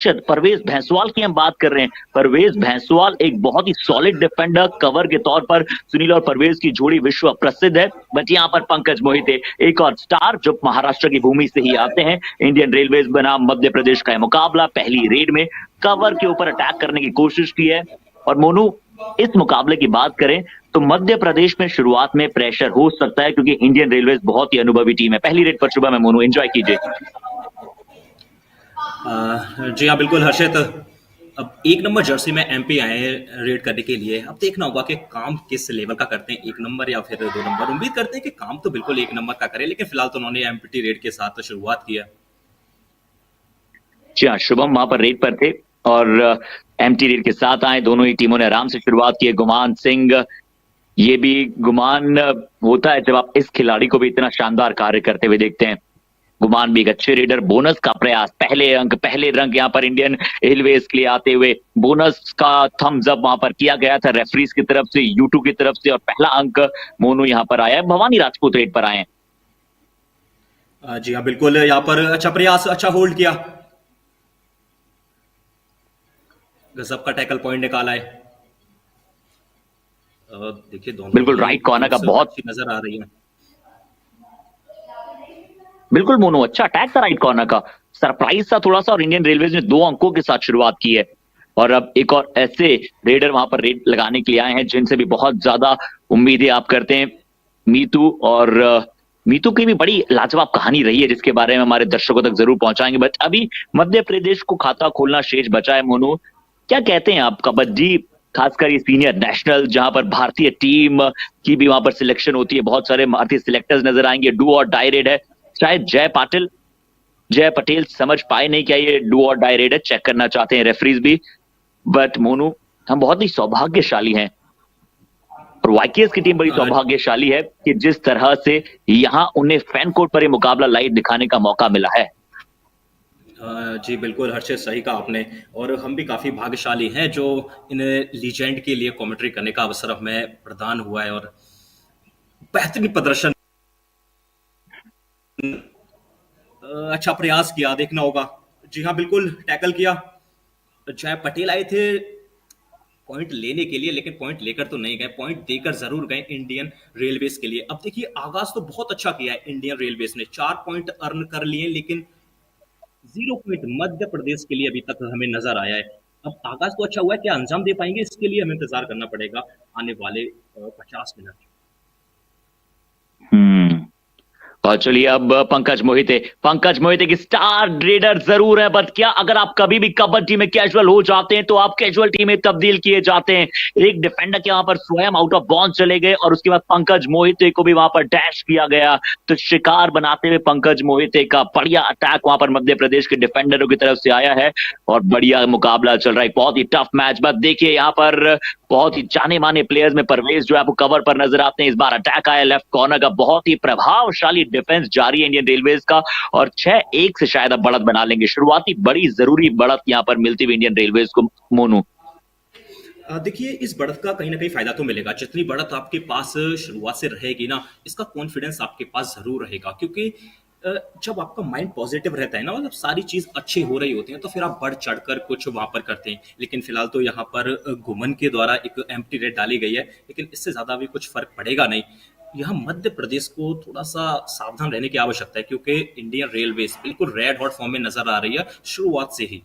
परवेज भैंसवाल की हम बात कर रहे हैं। परवेज भैंसवाल एक बहुत ही सॉलिड डिफेंडर कवर के तौर पर, सुनील और परवेज की जोड़ी विश्व प्रसिद्ध है। बट यहाँ पर पंकज मोहिते एक और स्टार जो महाराष्ट्र की भूमि से ही आते हैं। इंडियन रेलवेज बनाम मध्य प्रदेश का यह मुकाबला, पहली रेड में कवर के ऊपर अटैक करने की कोशिश की है। और मोनू, इस मुकाबले की बात करें तो मध्य प्रदेश में शुरुआत में प्रेशर हो सकता है, क्योंकि इंडियन रेलवेज बहुत ही अनुभवी टीम है। पहली रेड पर शुभम है मोनू, एंजॉय कीजिए। जी हाँ, बिल्कुल हर्षित। अब एक नंबर जर्सी में एमपी आए हैं रेड करने के लिए। अब देखना होगा कि काम किस लेवल का करते हैं, 1 नंबर या फिर 2 नंबर। उम्मीद करते हैं कि काम तो बिल्कुल 1 नंबर का करें, लेकिन फिलहाल तो उन्होंने एमपी रेड के साथ शुरुआत किया। जी हाँ, शुभम वहां पर रेड पर थे और एम्प्टी रेड के साथ आए। दोनों ही टीमों ने आराम से शुरुआत की है। गुमान सिंह, ये भी गुमान होता है जब आप इस खिलाड़ी को भी इतना शानदार कार्य करते हुए देखते हैं। गुमान भी एक अच्छे रेडर। बोनस का प्रयास, पहले अंक पहले रंग यहाँ पर इंडियन रेलवेज के लिए आते हुए बोनस का थम्स अप वहां पर किया गया था रेफरीज की तरफ से, यूट्यूब की तरफ से, और पहला अंक मोनू यहाँ पर आया है। भवानी राजपूत रेड पर आए हैं। जी हाँ, बिल्कुल। यहाँ पर अच्छा प्रयास, अच्छा होल्ड किया, गजब का टैकल पॉइंट निकाला है। देखिए दोनों बिल्कुल ही राइट कॉर्नर का टीम्स बहुत, अच्छी नजर आ रही है। बिल्कुल मोनू अच्छा अटैक था राइट कॉर्नर का, सरप्राइज था थोड़ा सा। और इंडियन रेलवेज ने 2 अंकों के साथ शुरुआत की है। और अब एक और ऐसे रेडर वहां पर रेड लगाने के लिए आए हैं जिनसे भी बहुत ज्यादा उम्मीदें आप करते हैं, मीतू। और मीतू की भी बड़ी लाजवाब कहानी रही है जिसके बारे में हमारे दर्शकों तक जरूर पहुंचाएंगे। बट अभी मध्य प्रदेश को खाता खोलना शेष बचा है। मोनू, क्या कहते हैं आप कबड्डी, खासकर ये सीनियर नेशनल जहां पर भारतीय टीम की भी वहां पर सिलेक्शन होती है, बहुत सारे भारतीय सिलेक्टर्स नजर आएंगे। डू और डाई रेड है। शायद जय पटेल समझ पाए नहीं क्या ये डू और डाई रेड है, चेक करना चाहते हैं रेफरीज भी। बट मोनू, हम बहुत ही सौभाग्यशाली हैं और वाईकेएस की टीम बड़ी सौभाग्यशाली है कि जिस तरह से यहां उन्हें फैन कोर्ट पर ये मुकाबला लाइव दिखाने का मौका मिला है। जी बिल्कुल हर्षित, सही कहा आपने। और हम भी काफी भाग्यशाली हैं जो इन लीजेंड के लिए कमेंट्री करने का अवसर हमें प्रदान हुआ है। और बेहतरीन प्रदर्शन, अच्छा प्रयास किया, देखना होगा। जी हाँ, बिल्कुल टैकल किया। जय पटेल आए थे पॉइंट लेने के लिए, लेकिन पॉइंट लेकर तो नहीं गए, पॉइंट देकर जरूर गए इंडियन रेलवेज के लिए। अब देखिए आगाज तो बहुत अच्छा किया है इंडियन रेलवेज ने, 4 पॉइंट अर्न कर लिए, लेकिन 0 पॉइंट मध्य प्रदेश के लिए अभी तक हमें नजर आया है। अब आगाज तो अच्छा हुआ है, क्या अंजाम दे पाएंगे इसके लिए हमें इंतजार करना पड़ेगा आने वाले 50 मिनट। और चलिए अब पंकज मोहिते की स्टार रेडर जरूर है। बट क्या अगर आप कभी भी कबड्डी में कैजुअल हो जाते हैं तो आप कैजुअल टीम में तब्दील किए जाते हैं। एक डिफेंडर के वहां पर स्वयं आउट ऑफ बाउंड चले गए और उसके बाद पंकज मोहिते को भी वहां पर डैश किया गया। तो शिकार बनाते हुए पंकज मोहिते का बढ़िया अटैक वहां पर मध्य प्रदेश के डिफेंडरों की तरफ से आया है और बढ़िया मुकाबला चल रहा है। बहुत ही टफ मैच। बट देखिए यहाँ पर बहुत ही जाने माने प्लेयर्स में परवेज जो है आपको कवर पर नजर आते हैं। इस बार अटैक आया लेफ्ट कॉर्नर का, बहुत ही प्रभावशाली डिफेंस जारी है इंडियन रेलवेज का और 6-1 से शायद अब बढ़त बना लेंगे। शुरुआती बड़ी जरूरी बढ़त यहां पर मिलती हुई इंडियन रेलवेज को। मोनू, देखिए इस बढ़त का कहीं ना कहीं फायदा तो मिलेगा। जितनी बढ़त आपके पास शुरुआत से रहेगी ना, इसका कॉन्फिडेंस आपके पास जरूर रहेगा, क्योंकि जब आपका माइंड पॉजिटिव रहता है ना, मतलब सारी चीज अच्छी हो रही होती है, तो फिर आप बढ़ चढ़कर कुछ वहां पर करते हैं। लेकिन फिलहाल तो यहाँ पर गुमन के द्वारा एक एम्प्टी रेट डाली गई है, लेकिन इससे ज्यादा भी कुछ फर्क पड़ेगा नहीं। यहाँ मध्य प्रदेश को थोड़ा सा सावधान रहने की आवश्यकता है, क्योंकि इंडियन रेलवेज बिल्कुल रेड हॉट फॉर्म में नजर आ रही है शुरुआत से ही।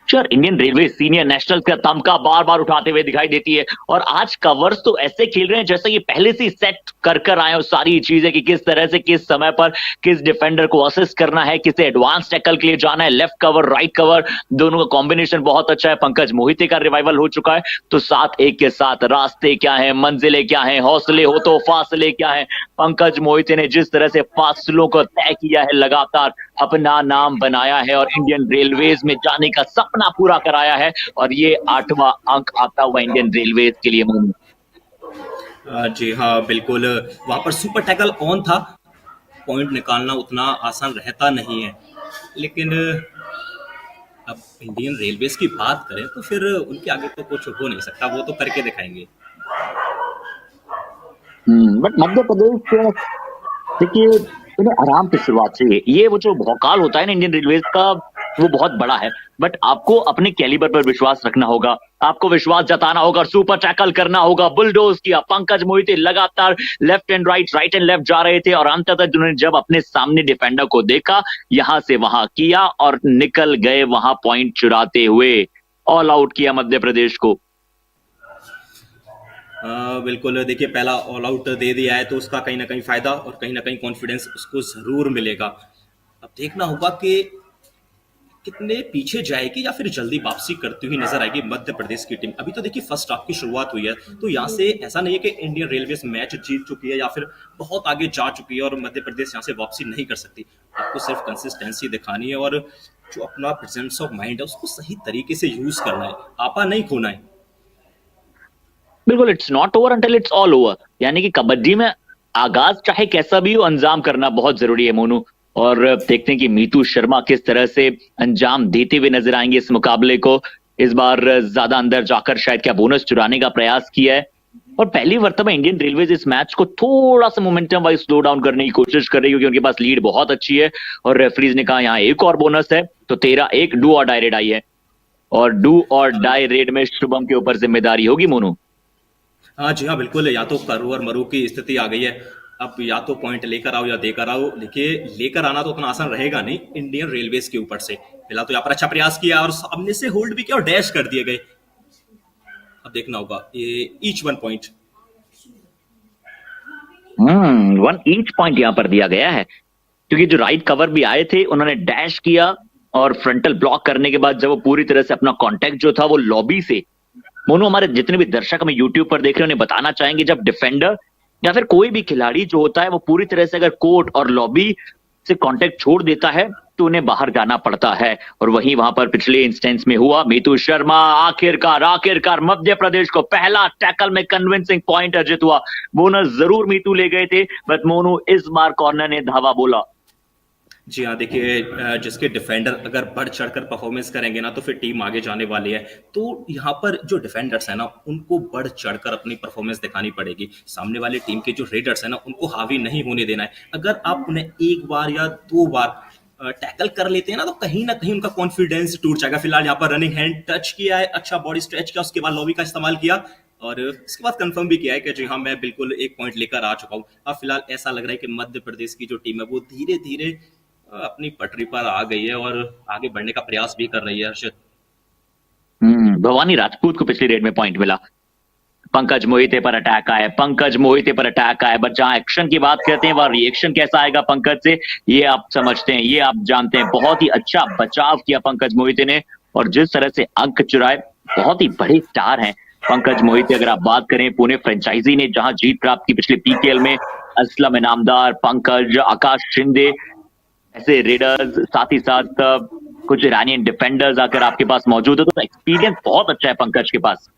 Sure, Indian railway senior national का तमगा बार बार उठाते हुए दिखाई देती है और आज कवर्स तो ऐसे खेल रहे हैं जैसे ये पहले से सेट कर आए हो सारी चीजें कि किस तरह से किस समय पर किस डिफेंडर को असिस्ट करना है, किसे एडवांस टैकल के लिए जाना है। लेफ्ट कवर राइट कवर दोनों का कॉम्बिनेशन बहुत अच्छा है। पंकज मोहिते का रिवाइवल हो चुका है। तो 7-1 के साथ रास्ते क्या है, मंजिलें क्या है, हौसले हो तो फासले क्या है। पंकज मोहिते ने जिस तरह से फासलों को तय किया है, लगातार अपना नाम बनाया है और इंडियन रेलवेज में जाने का सपना पूरा कराया है और ये 8वां अंक आता हुआ इंडियन रेलवेज के लिए। मोनू, जी हाँ, बिल्कुल। वहां पर सुपर टैकल ऑन था, पॉइंट निकालना उतना आसान रहता नहीं है। लेकिन अब इंडियन रेलवेज की बात करें तो फिर उनके आगे तो कुछ हो नहीं सकता, वो तो करके दिखाएंगे। बट मध्य प्रदेश देखिए, उन्हें आराम से शुरुआत चाहिए। ये वो जो भौकाल होता है ना इंडियन रेलवेज का, वो बहुत बड़ा है। बट आपको अपने कैलिबर पर विश्वास रखना होगा, आपको विश्वास जताना होगा और सुपर टैकल करना होगा। बुलडोज किया पंकज मोहिते, लगातार left and right, right and left जा रहे थे और अंत तक उन्होंने जब अपने सामने डिफेंडर को देखा, यहां से वहां किया और निकल गए वहां पॉइंट चुराते हुए। ऑल आउट किया मध्य प्रदेश को। बिल्कुल देखिए, पहला ऑल आउट दे दिया है तो उसका कहीं ना कहीं फायदा और कहीं ना कहीं कॉन्फिडेंस उसको जरूर मिलेगा। अब देखना होगा कि कितने पीछे जाएगी या फिर जल्दी वापसी करती हुई नजर आएगी मध्य प्रदेश की टीम। अभी तो देखिए फर्स्ट हाफ की शुरुआत हुई है, तो यहाँ से ऐसा नहीं है कि इंडियन रेलवे मैच जीत चुकी है या फिर बहुत आगे जा चुकी है और मध्य प्रदेश यहाँ से वापसी नहीं कर सकती। आपको सिर्फ कंसिस्टेंसी दिखानी है और जो अपना प्रेजेंस ऑफ माइंड है उसको सही तरीके से यूज करना है, आपा नहीं खोना है। बिल्कुल, it's not over until it's all over. यानी कि कबड्डी में आगाज चाहे कैसा भी हो, अंजाम करना बहुत जरूरी है मोनू। और देखते हैं कि मीतू शर्मा किस तरह से अंजाम देते हुए नजर आएंगे इस मुकाबले को। इस बार ज्यादा अंदर जाकर शायद क्या बोनस चुराने का प्रयास किया है। और पहली मर्तबा इंडियन रेलवेज इस मैच को थोड़ा सा मोमेंटम वाइज स्लो डाउन करने की कोशिश कर रही है, क्योंकि उनके पास लीड बहुत अच्छी है। और रेफरीज ने कहा यहाँ एक और बोनस है, तो 13-1 डू और डाई रेड आई है। और डू और डाई रेड में शुभम के ऊपर जिम्मेदारी होगी मोनू। हाँ जी हाँ, बिल्कुल, या तो करो और मरो की स्थिति आ गई है। अब या तो पॉइंट लेकर आओ या देकर आओ। देखिए, लेकर आना तो उतना आसान रहेगा नहीं इंडियन रेलवेज के ऊपर से। फिलहाल तो यहाँ पर अच्छा प्रयास किया और सामने से होल्ड भी किया और डैश कर दिए गए। अब देखना होगा ये each one point. 1 each point यहां पर दिया गया है, क्योंकि जो राइट कवर भी आए थे उन्होंने डैश किया और फ्रंटल ब्लॉक करने के बाद जब वो पूरी तरह से अपना कांटेक्ट जो था वो लॉबी से। मोनू, हमारे जितने भी दर्शक हमें यूट्यूब पर देख रहे हैं उन्हें बताना चाहेंगे, जब डिफेंडर या फिर कोई भी खिलाड़ी जो होता है वो पूरी तरह से अगर कोर्ट और लॉबी से कांटेक्ट छोड़ देता है तो उन्हें बाहर जाना पड़ता है। और वहीं वहां पर पिछले इंस्टेंस में हुआ। मीतू शर्मा आखिरकार आखिरकार मध्य प्रदेश को पहला टैकल में कन्विंसिंग पॉइंट अर्जित हुआ। बोनस जरूर मीतू ले गए थे, बट मोनू इस बार कॉर्नर ने धावा बोला। जी हाँ, देखिए, जिसके डिफेंडर अगर बढ़ चढ़कर परफॉर्मेंस करेंगे ना तो फिर टीम आगे जाने वाली है। तो यहाँ पर जो डिफेंडर्स है ना उनको बढ़ चढ़कर अपनी परफॉर्मेंस दिखानी पड़ेगी। सामने वाली टीम के जो रेडर्स है ना उनको हावी नहीं होने देना है। अगर आप उन्हें एक बार या दो बार टैकल कर लेते हैं ना तो कहीं ना कहीं उनका कॉन्फिडेंस टूट जाएगा। फिलहाल यहाँ पर रनिंग हैंड टच किया है, अच्छा बॉडी स्ट्रेच किया, उसके बाद लॉबी का इस्तेमाल किया और इसके बाद कंफर्म भी किया है कि जी हाँ, मैं बिल्कुल एक पॉइंट लेकर आ चुका हूँ। अब फिलहाल ऐसा लग रहा है कि मध्य प्रदेश की जो टीम है वो धीरे धीरे अपनी पटरी पर आ गई है और आगे बढ़ने का प्रयास भी कर रही है, हर्षित। भवानी राजपूत को पिछली रेड में पॉइंट मिला। पंकज मोहिते पर अटैक आया, पंकज मोहिते पर अटैक आया, बट जहां एक्शन की बात करते हैं वह रिएक्शन कैसा आएगा पंकज से, ये आप समझते हैं, ये आप जानते हैं। बहुत ही अच्छा बचाव किया पंकज मोहिते ने और जिस तरह से अंक चुराए। बहुत ही बड़े स्टार हैं पंकज मोहिते। अगर आप बात करें पुणे फ्रेंचाइजी ने जहां जीत प्राप्त की पिछले पीकेएल में, असलम इनामदार, पंकज, आकाश शिंदे ऐसे रेडर्स, साथ ही साथ कुछ ईरानियन डिफेंडर्स आकर आपके पास मौजूद है, तो एक्सपीरियंस बहुत अच्छा है पंकज के पास।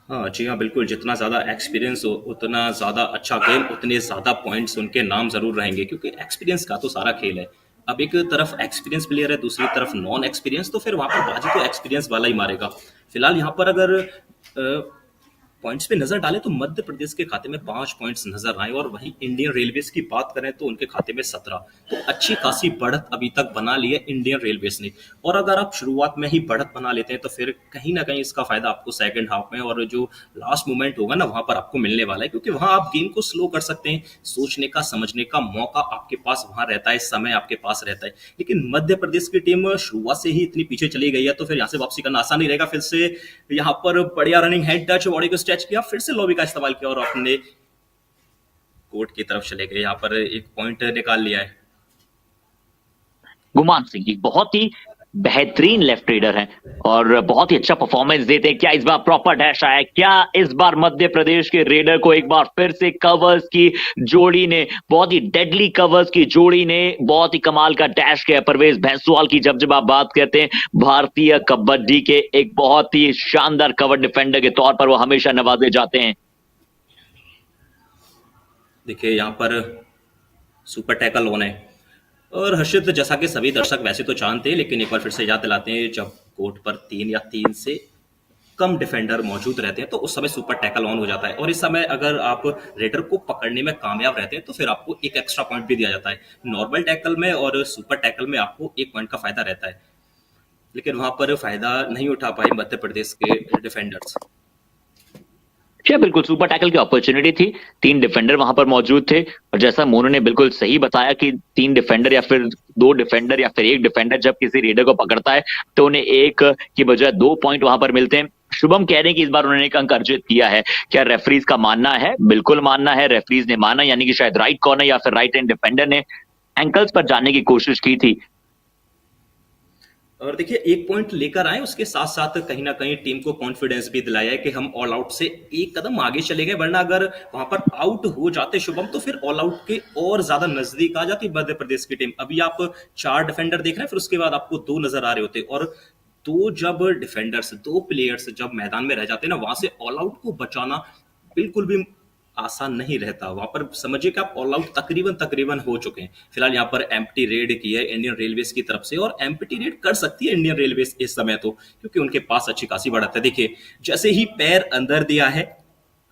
हाँ जी हाँ, बिल्कुल, जितना ज़्यादा एक्सपीरियंस हो उतना ज़्यादा अच्छा गेम, उतने ज़्यादा पॉइंट्स उनके नाम ज़रूर रहेंगे, क्योंकि एक्सपीरियंस का तो सारा खेल है। अब एक तरफ एक्सपीरियंस प्लेयर है, दूसरी तरफ नॉन एक्सपीरियंस, तो फिर वहाँ पर बाजी तो एक्सपीरियंस वाला ही मारेगा। फिलहाल यहाँ पर अगर पॉइंट्स पे नजर डालें तो मध्य प्रदेश के खाते में 5 पॉइंट्स नजर आए और वहीं इंडियन रेलवेज की बात करें तो उनके खाते में 17। तो अच्छी खासी बढ़त अभी तक बना ली है इंडियन रेलवेज ने। और अगर आप शुरुआत में ही बढ़त बना लेते हैं तो फिर कहीं ना कहीं इसका फायदा आपको सेकंड हाफ में और जो लास्ट मोमेंट होगा ना वहां पर आपको मिलने वाला है, क्योंकि वहां आप गेम को स्लो कर सकते हैं। सोचने का, समझने का मौका आपके पास वहां रहता है, समय आपके पास रहता है। लेकिन मध्य प्रदेश की टीम शुरुआत से ही इतनी पीछे चली गई है तो फिर यहाँ से वापसी करना आसान नहीं रहेगा। फिर से यहाँ पर बढ़िया रनिंग हैंड टच, बॉडी को स्ट्रेच किया, फिर से लॉबी का इस्तेमाल किया और अपने कोर्ट की तरफ चले गए। यहाँ पर एक पॉइंट निकाल लिया है। गुमान सिंह एक बहुत ही बेहतरीन लेफ्ट रेडर हैं और बहुत ही अच्छा परफॉर्मेंस देते हैं। क्या इस बार प्रॉपर डैश आया? क्या इस बार मध्य प्रदेश के रेडर को एक बार फिर से कवर्स की जोड़ी ने, बहुत ही डेडली कवर्स की जोड़ी ने बहुत ही कमाल का डैश किया? परवेज भैंसवाल की जब जब आप बात करते हैं भारतीय कबड्डी के एक बहुत ही शानदार कवर डिफेंडर के तौर पर वो हमेशा नवाजे जाते हैं। देखिए, यहाँ पर सुपर टैकल ऑन है और हर्षित, जैसा कि सभी दर्शक वैसे तो जानते हैं लेकिन एक बार फिर से याद दिलाते हैं, जब कोर्ट पर 3 या 3 से कम डिफेंडर मौजूद रहते हैं तो उस समय सुपर टैकल ऑन हो जाता है, और इस समय अगर आप रेडर को पकड़ने में कामयाब रहते हैं तो फिर आपको एक एक्स्ट्रा पॉइंट भी दिया जाता है। नॉर्मल टैकल में और सुपर टैकल में आपको 1 पॉइंट का फायदा रहता है, लेकिन वहां पर फायदा नहीं उठा पाए मध्य प्रदेश के डिफेंडर्स। क्या बिल्कुल सुपर टैकल की अपॉर्चुनिटी थी, 3 डिफेंडर वहां पर मौजूद थे और जैसा मोनू ने बिल्कुल सही बताया कि 3 डिफेंडर या फिर 2 डिफेंडर या फिर 1 डिफेंडर जब किसी रेडर को पकड़ता है तो उन्हें 1 की बजाय 2 पॉइंट वहां पर मिलते हैं। शुभम कह रहे हैं कि इस बार उन्होंने एक अंक अर्जित किया है। क्या रेफरीज का मानना है? बिल्कुल मानना है, रेफरीज ने माना, यानी कि शायद राइट कॉर्नर या फिर राइट हैंड डिफेंडर ने एंकल्स पर जाने की कोशिश की थी। और देखिए 1 पॉइंट लेकर आए, उसके साथ साथ कहीं ना कहीं टीम को कॉन्फिडेंस भी दिलाया है कि हम ऑल आउट से एक कदम आगे चले गए, वरना अगर वहां पर आउट हो जाते शुभम तो फिर ऑल आउट के और ज्यादा नजदीक आ जाती मध्य प्रदेश की टीम। अभी आप 4 डिफेंडर देख रहे हैं, फिर उसके बाद आपको 2 नजर आ रहे होते, और दो जब डिफेंडर्स 2 प्लेयर्स जब मैदान में रह जाते हैं ना, वहां से ऑल आउट को बचाना बिल्कुल भी आसान नहीं रहता। वहां पर समझिए कि आप ऑल आउट तकरीबन तकरीबन हो चुके हैं। फिलहाल यहाँ पर एम्प्टी रेड की है इंडियन रेलवेज की तरफ से, और एम्प्टी रेड कर सकती है इंडियन रेलवेज इस समय तो, क्योंकि उनके पास अच्छी खासी बढ़त है। देखिए जैसे ही पैर अंदर दिया है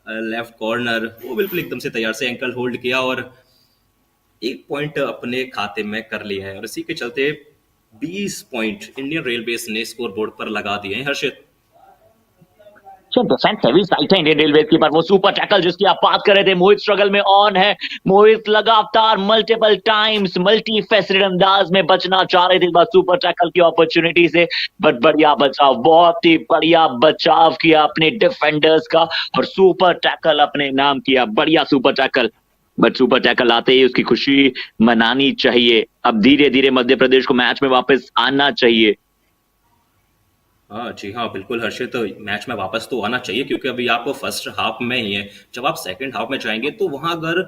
लेफ्ट कॉर्नर, वो बिल्कुल एकदम से तैयार से एंकल होल्ड किया और 1 पॉइंट अपने खाते में कर लिया है, और इसी के चलते 20 पॉइंट इंडियन रेलवेज ने स्कोर बोर्ड पर लगा दिए हैं। हर्षित, डिफेंस हैवी साइट है इंडियन रेलवे की, पर वो सुपर टैकल जिसकी आप बात कर रहे थे, मोहित स्ट्रगल में ऑन है। मोहित लगातार मल्टीपल टाइम्स मल्टी फेसेटेड अंदाज में बचना चाह रहे थे इस बार सुपर टैकल की अपॉर्चुनिटी से, बट बढ़िया बचाव, बहुत ही बढ़िया बचाव किया अपने डिफेंडर्स का और सुपर टैकल अपने नाम किया। बढ़िया super tackle, but super tackle आते ही उसकी खुशी मनानी चाहिए। अब धीरे धीरे मध्य प्रदेश को मैच में वापस आना चाहिए। हाँ जी हाँ बिल्कुल हर्षित, तो मैच में वापस तो आना चाहिए, क्योंकि अभी आप फर्स्ट हाफ में ही है। जब आप सेकंड हाफ में जाएंगे तो वहां अगर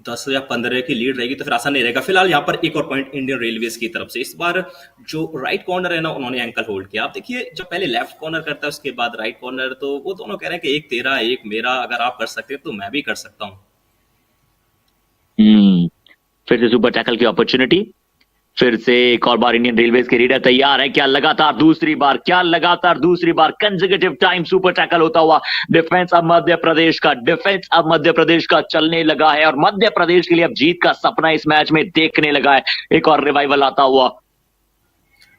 10 या 15 की लीड रहेगी तो फिर आसान नहीं रहेगा। फिलहाल यहाँ पर एक और पॉइंट इंडियन रेलवेज की तरफ से। इस बार जो राइट कॉर्नर है ना, उन्होंने एंकल होल्ड किया। आप देखिए जब पहले लेफ्ट कॉर्नर करता है उसके बाद राइट कॉर्नर, तो वो दोनों कह रहे हैं कि एक तेरा एक मेरा, अगर आप कर सकते हैं तो मैं भी कर सकता हूँ। फिर से सुपर टैकल की अपॉर्चुनिटी, फिर से एक और बार इंडियन रेलवेज के रीडर तैयार है। क्या लगातार दूसरी बार कंसेक्यूटिव टाइम सुपर टैकल होता हुआ डिफेंस अब मध्य प्रदेश का चलने लगा है और मध्य प्रदेश के लिए अब जीत का सपना इस मैच में देखने लगा है। एक और रिवाइवल आता हुआ।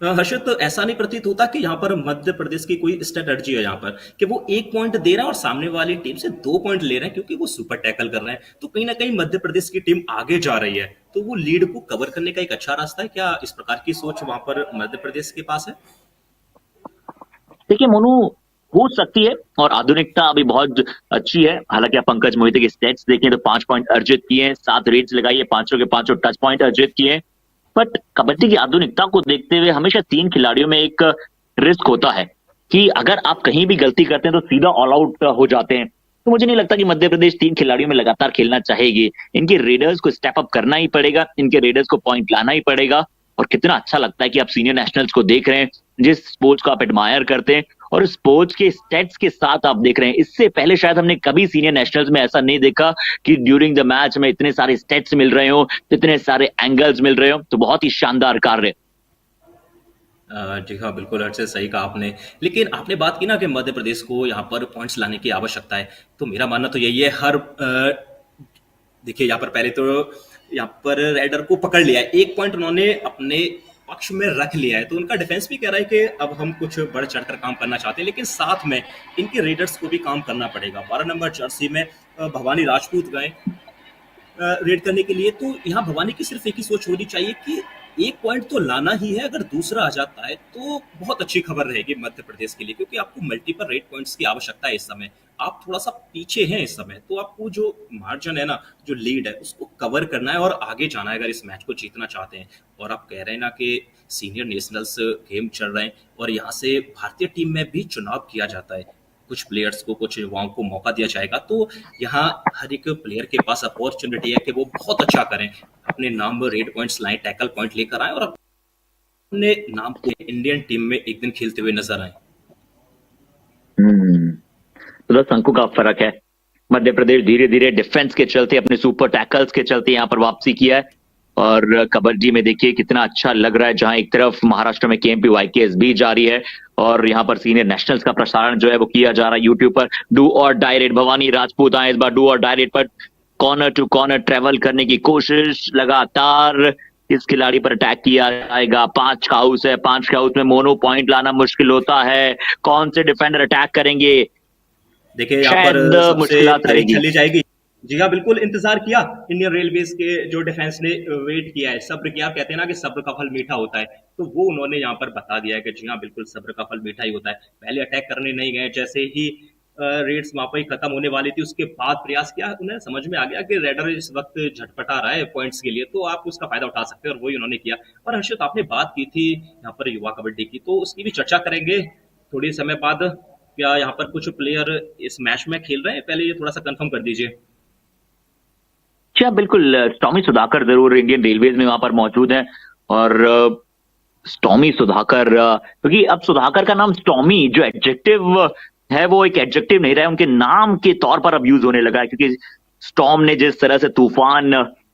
हर्षित, तो ऐसा नहीं प्रतीत होता कि यहाँ पर मध्य प्रदेश की कोई स्ट्रेटर्जी है यहाँ पर कि वो 1 पॉइंट दे रहा है और सामने वाली टीम से 2 पॉइंट ले रहे हैं, क्योंकि वो सुपर टैकल कर रहे हैं। तो कहीं ना कहीं मध्य प्रदेश की टीम आगे जा रही है, तो वो लीड को कवर करने का एक अच्छा रास्ता है। क्या इस प्रकार की सोच वहां पर मध्य प्रदेश के पास है? देखिए मोनू, हो सकती है और आधुनिकता अभी बहुत अच्छी है। हालांकि आप पंकज मोहिते के स्टेट्स देखें तो 5 पॉइंट अर्जित किए हैं, 7 रेड्स लगाई है, 5 के 5 टच पॉइंट अर्जित किए हैं। बट कबड्डी की आधुनिकता को देखते हुए हमेशा 3 खिलाड़ियों में एक रिस्क होता है कि अगर आप कहीं भी गलती करते हैं तो सीधा ऑल आउट हो जाते हैं। तो मुझे नहीं लगता कि मध्य प्रदेश 3 खिलाड़ियों में लगातार खेलना चाहेगी। इनके रेडर्स को स्टेप अप करना ही पड़ेगा, इनके रेडर्स को पॉइंट लाना ही पड़ेगा। और कितना अच्छा लगता है कि आप सीनियर नेशनल्स को देख रहे हैं, जिस स्पोर्ट्स को आप एडमायर करते हैं और स्पोर्ट्स के स्टेट्स के साथ आप देख रहे हैं। इससे पहले शायद हमने कभी सीनियर नेशनल्स में ऐसा नहीं देखा कि ड्यूरिंग द मैच में इतने सारे स्टेट्स मिल रहे हो, इतने सारे एंगल्स मिल रहे हो। तो बहुत ही शानदार कार्य। जी हाँ बिल्कुल हर्ष, सही कहा आपने। लेकिन आपने बात की ना कि मध्य प्रदेश को यहाँ पर पॉइंट्स लाने की आवश्यकता है, तो मेरा मानना तो यही है। देखिए यहाँ पर पहले तो यहाँ पर रेडर को पकड़ लिया है, 1 पॉइंट उन्होंने अपने पक्ष में रख लिया है, तो उनका डिफेंस भी कह रहा है कि अब हम कुछ बढ़ चढ़कर काम करना चाहते हैं, लेकिन साथ में इनके रेडर्स को भी काम करना पड़ेगा। 12 नंबर जर्सी में भवानी राजपूत गए रेड करने के लिए, तो यहाँ भवानी की सिर्फ एक ही सोच होनी चाहिए कि 1 पॉइंट तो लाना ही है। अगर दूसरा आ जाता है तो बहुत अच्छी खबर रहेगी मध्य प्रदेश के लिए, क्योंकि आपको मल्टीपल रेड पॉइंट्स की आवश्यकता है इस समय। आप थोड़ा सा पीछे हैं इस समय, तो आपको जो मार्जिन है ना, जो लीड है, उसको कवर करना है और आगे जाना है अगर इस मैच को जीतना चाहते हैं। और आप कह रहे हैं ना कि सीनियर नेशनल्स गेम चल रहे हैं और यहाँ से भारतीय टीम में भी चुनाव किया जाता है, कुछ प्लेयर्स को, कुछ युवाओं को मौका दिया जाएगा, तो यहाँ हर एक प्लेयर के पास अपॉर्चुनिटी है कि वो बहुत अच्छा करें, अपने नाम रेड पॉइंट्स लाएं, टैकल पॉइंट लेकर आए और अपने नाम को इंडियन टीम में एक दिन खेलते हुए नजर आए। तो 10 अंकों का फर्क है। मध्य प्रदेश धीरे धीरे डिफेंस के चलते, अपने सुपर टैकल्स के चलते यहाँ पर वापसी किया है। और कबड्डी में देखिए कितना अच्छा लग रहा है, जहां एक तरफ महाराष्ट्र में केएमपी वाईकेएसबी जारी है और यहाँ पर सीनियर नेशनल्स का प्रसारण जो है वो किया जा रहा है यूट्यूब पर। डू और डायरेक्ट भवानी राजपूत आए इस बार डू और डायरेक्ट पर, कॉर्नर टू कॉर्नर ट्रेवल करने की कोशिश लगातार। इस खिलाड़ी पर अटैक किया जाएगा, 5 का हाउस है, 5 के हाउस में मोनो पॉइंट लाना मुश्किल होता है। कौन से डिफेंडर अटैक करेंगे, देखिए यहाँ पर शायद सबसे मुश्किलात तारीख रहेगी। चली जाएगी। जी हाँ, बिल्कुल इंतजार किया इंडियन रेलवेज के जो डिफेंस ने, वेट किया है, सब्र किया। कहते हैं ना कि सब्र का फल मीठा होता है, तो वो उन्होंने यहाँ पर बता दिया है कि जी हाँ बिल्कुल सब्र का फल मीठा ही होता है। पहले अटैक करने नहीं गए, जैसे ही रेड्स वहां पर ही खत्म होने वाली थी उसके बाद प्रयास किया, उन्हें समझ में आ गया कि रेडर इस वक्त झटपटा रहा है पॉइंट्स के लिए, तो आप उसका फायदा उठा सकते हैं, और वही उन्होंने किया। और हर्षित, आपने बात की थी यहाँ पर युवा कबड्डी की, तो उसकी भी चर्चा करेंगे थोड़ी समय बाद। क्या यहाँ पर कुछ प्लेयर इस मैच में खेल रहे हैं, पहले ये थोड़ा सा कंफर्म कर दीजिए। क्या बिल्कुल, टॉमी सुधाकर जरूर इंडियन रेलवेज में वहां पर मौजूद है। और स्टॉमी सुधाकर, क्योंकि अब सुधाकर का नाम स्टॉमी जो एडजेक्टिव है वो एक एडजेक्टिव नहीं रहा है, उनके नाम के तौर पर अब यूज होने लगा है, क्योंकि स्टॉम ने जिस तरह से तूफान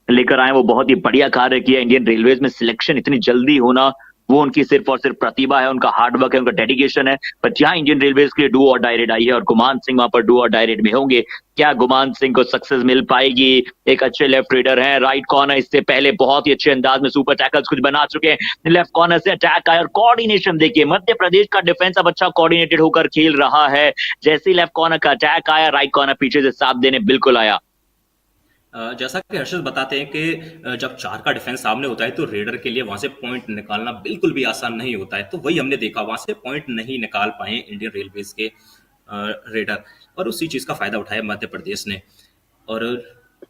लेकर आए वो बहुत ही बढ़िया कार्य किया। इंडियन रेलवेज में सिलेक्शन इतनी जल्दी होना वो उनकी सिर्फ और सिर्फ प्रतिभा है, उनका हार्डवर्क है, उनका डेडिकेशन है। पर जहां इंडियन रेलवेज के लिए डू और डायरेक्ट आई है और गुमान सिंह वहां पर डू और डायरेक्ट में होंगे, क्या गुमान सिंह को सक्सेस मिल पाएगी? एक अच्छे लेफ्ट रीडर हैं, राइट कॉर्नर इससे पहले बहुत ही अच्छे अंदाज में सुपर टैकल्स कुछ बना चुके हैं। लेफ्ट कॉर्नर से अटैक आया और कोऑर्डिनेशन देखिए, मध्य प्रदेश का डिफेंस अब अच्छा कोऑर्डिनेटेड होकर खेल रहा है। जैसे ही लेफ्ट कॉर्नर का अटैक आया, राइट कॉर्नर पीछे से साथ देने बिल्कुल आया। जैसा कि हर्षद बताते हैं कि जब 4 का डिफेंस सामने होता है तो रेडर के लिए वहां से पॉइंट निकालना बिल्कुल भी आसान नहीं होता है, तो वही हमने देखा, वहां से पॉइंट नहीं निकाल पाए इंडियन रेलवेज के रेडर, और उसी चीज का फायदा उठाया मध्य प्रदेश ने। और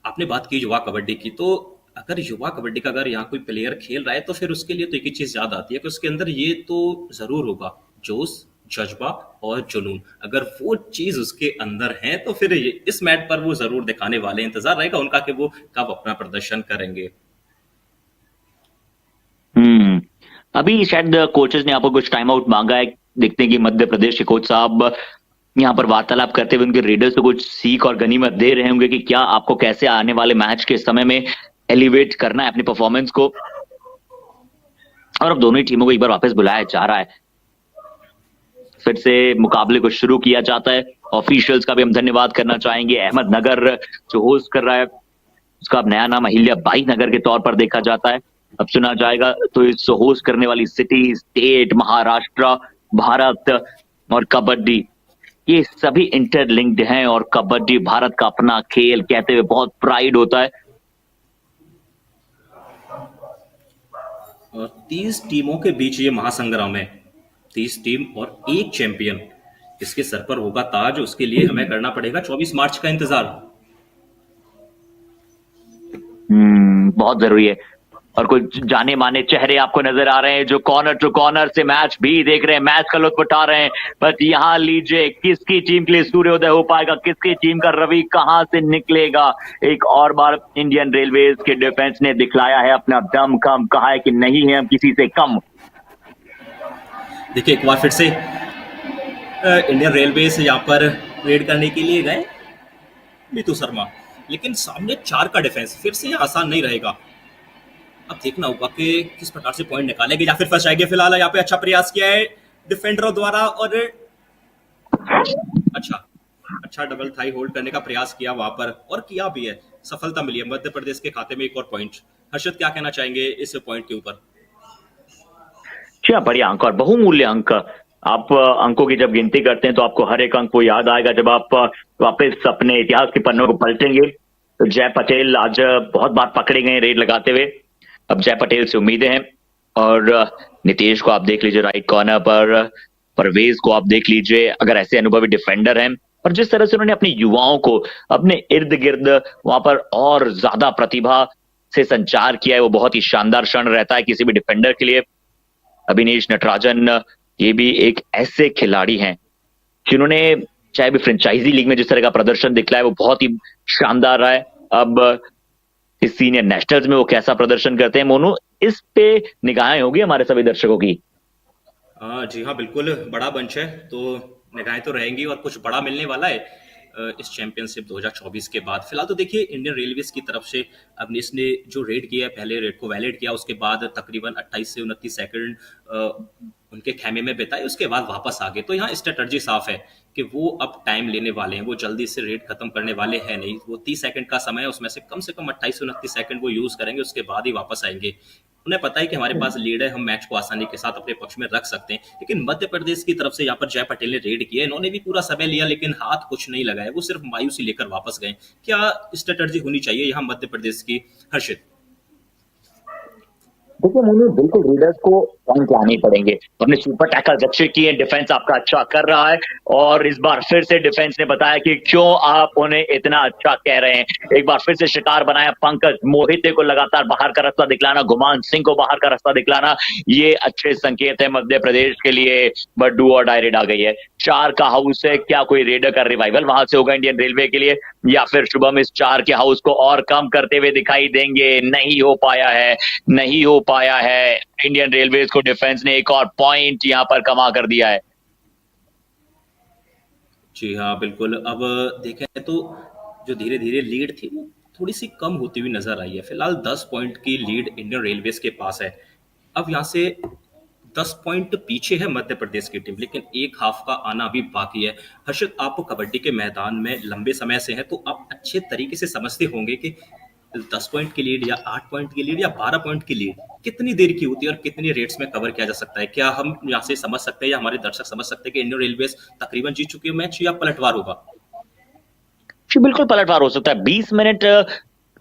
आपने बात की युवा कबड्डी की, तो अगर युवा कबड्डी का अगर यहाँ कोई प्लेयर खेल रहा है तो फिर उसके लिए तो एक ही चीज याद आती है कि उसके अंदर ये तो जरूर होगा, जोश, जज्बा और जुनून। अगर वो चीज उसके अंदर है तो फिर इस मैच पर वो जरूर दिखाने वाले हैं। इंतजार रहेगा उनका कि वो कब अपना प्रदर्शन करेंगे। हम्म। अभी शायद कोचेस ने यहाँ पर कुछ टाइम आउट मांगा है, देखते हैं कि मध्य प्रदेश के कोच साहब यहाँ पर वार्तालाप करते हुए उनके रीडर्स को कुछ सीख और गनीमत दे रहे होंगे कि क्या आपको कैसे आने वाले मैच के समय में एलिवेट करना है अपनी परफॉर्मेंस को। और अब दोनों ही टीमों को एक बार वापस बुलाया जा रहा है, फिर से मुकाबले को शुरू किया जाता है। ऑफिशियल्स का भी हम धन्यवाद करना चाहेंगे। अहमदनगर जो होस्ट कर रहा है उसका अब नया नाम अहिल्या बाई नगर के तौर पर देखा जाता है, अब चुना जाएगा। तो इस होस्ट करने वाली सिटी, स्टेट, महाराष्ट्र, भारत और कबड्डी, ये सभी इंटरलिंक्ड हैं और कबड्डी भारत का अपना खेल कहते हुए बहुत प्राइड होता है। और 30 टीमों के बीच ये महासंग्राम है, 30 टीम और एक चैंपियन, इसके सर पर होगा ताज। उसके लिए हमें करना पड़ेगा 24 मार्च का इंतजार। बहुत जरूरी है। और कुछ जाने माने चेहरे आपको नजर आ रहे हैं जो कॉर्नर टू कॉर्नर से मैच भी देख रहे हैं, मैच का लुत्फ उठा रहे हैं। बस यहाँ लीजिए, किसकी टीम के लिए सूर्योदय हो पाएगा, किसकी टीम का रवि कहां से निकलेगा। एक और बार इंडियन रेलवेज के डिफेंस ने दिखलाया है अपना दम खम, कहा है कि नहीं है हम किसी से कम। देखिए एक बार फिर से इंडियन रेलवे से यहाँ पर रेड करने के लिए गए नीतू शर्मा, लेकिन सामने 4 का डिफेंस, फिर से ये आसान नहीं रहेगा। अब देखना होगा कि किस प्रकार से पॉइंट निकालेंगे या फिर फंस जाएंगे। फिलहाल यहाँ पे अच्छा प्रयास किया है डिफेंडरों द्वारा, और अच्छा अच्छा डबल थाई होल्ड करने का प्रयास किया वहां पर, और किया भी है, सफलता मिली है मध्य प्रदेश के खाते में एक और पॉइंट। हर्षद, क्या कहना चाहेंगे इस पॉइंट के ऊपर? क्या बढ़िया अंक और बहुमूल्य अंक। आप अंकों की जब गिनती करते हैं तो आपको हर एक अंक को याद आएगा जब आप वापस अपने इतिहास के पन्नों को पलटेंगे। तो जय पटेल आज बहुत बार पकड़े गए रेड लगाते हुए, अब जय पटेल से उम्मीदें हैं। और नीतीश को आप देख लीजिए राइट कॉर्नर पर, परवेज को आप देख लीजिए, अगर ऐसे अनुभवी डिफेंडर हैं और जिस तरह से उन्होंने अपने युवाओं को अपने इर्द गिर्द वहां पर और ज्यादा प्रतिभा से संचार किया है, वो बहुत ही शानदार क्षण रहता है किसी भी डिफेंडर के लिए। अभिनेश नटराजन ये भी एक ऐसे खिलाड़ी हैं जिन्होंने चाहे भी फ्रेंचाइजी लीग में जिस तरह का प्रदर्शन दिखलाया वो बहुत ही शानदार रहा है। अब इस सीनियर नेशनल्स में वो कैसा प्रदर्शन करते हैं, मोनू, इस पे निगाहें होगी हमारे सभी दर्शकों की। जी हाँ बिल्कुल, बड़ा मंच है तो निगाहें तो रहेंगी और कुछ बड़ा मिलने वाला है। इस चैंपियनशिप 2024 के बाद। फिलहाल तो देखिए इंडियन रेलवेज की तरफ से अब इसने जो रेड किया है, पहले रेड को वैलिड किया, उसके बाद तकरीबन 28 से 29 सेकंड उनके खेमे में बिताए, उसके बाद वापस आ गए। तो यहाँ स्ट्रेटजी साफ है कि वो अब टाइम लेने वाले हैं, वो जल्दी से रेड खत्म करने वाले हैं नहीं। वो 30 सेकंड का समय है, उसमें से कम 28 से 29 सेकंड वो यूज करेंगे, उसके बाद ही वापस आएंगे। उन्हें पता है कि हमारे पास लीड है, हम मैच को आसानी के साथ अपने पक्ष में रख सकते हैं। लेकिन मध्य प्रदेश की तरफ से यहाँ पर जय पटेल ने रेड किया, इन्होंने भी पूरा समय लिया लेकिन हाथ कुछ नहीं लगाया, वो सिर्फ मायूसी लेकर वापस गए। क्या स्ट्रेटजी होनी चाहिए यहाँ मध्य प्रदेश की, हर्षित? देखिए मोनू, बिल्कुल रीडर्स को पॉइंट लाने ही पड़ेंगे। अपने सुपर टैकल्स अच्छे किए, डिफेंस आपका अच्छा कर रहा है, और इस बार फिर से डिफेंस ने बताया कि क्यों आप उन्हें इतना अच्छा कह रहे हैं। एक बार फिर से शिकार बनाया पंकज मोहिते को, लगातार बाहर का रास्ता दिखलाना, गुमान सिंह को बाहर का रास्ता दिखलाना, ये अच्छे संकेत है मध्य प्रदेश के लिए। बट डू और डाई रेड आ गई है, 4 का हाउस है, क्या कोई रेडर का रिवाइवल वहां से होगा इंडियन रेलवे के लिए, या फिर शुभम इस 4 के हाउस को और कम करते हुए दिखाई देंगे? नहीं हो पाया है, नहीं हो पाया है। इंडियन रेलवेज को डिफेंस ने एक और पॉइंट यहां पर कमा कर दिया है। जी हाँ, बिल्कुल। अब देखें तो जो धीरे धीरे लीड थी वो थोड़ी सी कम होती हुई नजर आई है। फिलहाल 10 पॉइंट की लीड इंडियन रेलवेज के पास है। अब यहाँ से 10 पॉइंट पीछे है मध्य प्रदेश की टीम, लेकिन एक हाफ का आना अभी बाकी है। हर्षित, आप कबड्डी के मैदान में लंबे समय से हैं, तो आप अच्छे तरीके से समझते होंगे कि 10 पॉइंट की लीड या 8 पॉइंट की लीड या 12 पॉइंट की लीड कितनी देर की होती है और कितनी रेट्स में कवर किया जा सकता है। क्या हम यहाँ से समझ सकते हैं या हमारे दर्शक समझ सकते हैं कि इंडियन रेलवे तकरीबन जीत चुकी है मैच, या पलटवार होगा? जी बिल्कुल पलटवार हो सकता है। 20 मिनट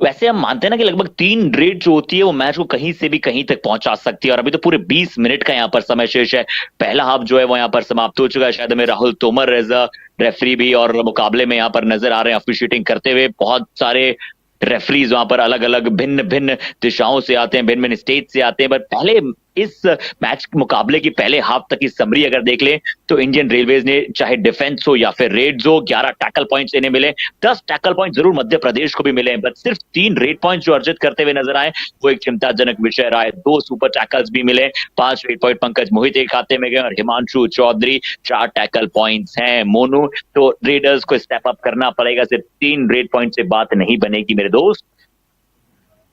वैसे हम मानते हैं ना कि लगभग 3 रेड जो होती है वो मैच को कहीं से भी कहीं तक पहुंचा सकती है, और अभी तो पूरे 20 मिनट का यहाँ पर समय शेष है। पहला हाफ जो है वो यहाँ पर समाप्त हो चुका है। शायद हमें Rahul Tomar as a referee भी और मुकाबले में यहाँ पर नजर आ रहे हैं ऑफिशिएटिंग करते हुए। बहुत सारे रेफरीज वहां पर अलग अलग भिन्न भिन्न दिशाओं से आते हैं, भिन्न भिन्न स्टेट से आते हैं। बट पहले इस मैच मुकाबले की पहले हाफ तक की समरी अगर देख लें तो इंडियन रेलवेज ने, चाहे डिफेंस हो या फिर रेड्स हो, 11 टैकल पॉइंट्स इन्हें मिले। 10 टैकल पॉइंट जरूर मध्य प्रदेश को भी मिले, बट सिर्फ 3 रेड पॉइंट्स जो अर्जित करते हुए नजर आए वो एक चिंताजनक विषय रहा है। 2 सुपर टैकल्स भी मिले, 5 रेड पॉइंट पंकज मोहिते के खाते में गए, और हिमांशु चौधरी 4 टैकल पॉइंट्स हैं। मोनू, तो रेडर्स को स्टेप अप करना पड़ेगा, सिर्फ 3 रेड पॉइंट से बात नहीं बनेगी मेरे दोस्त।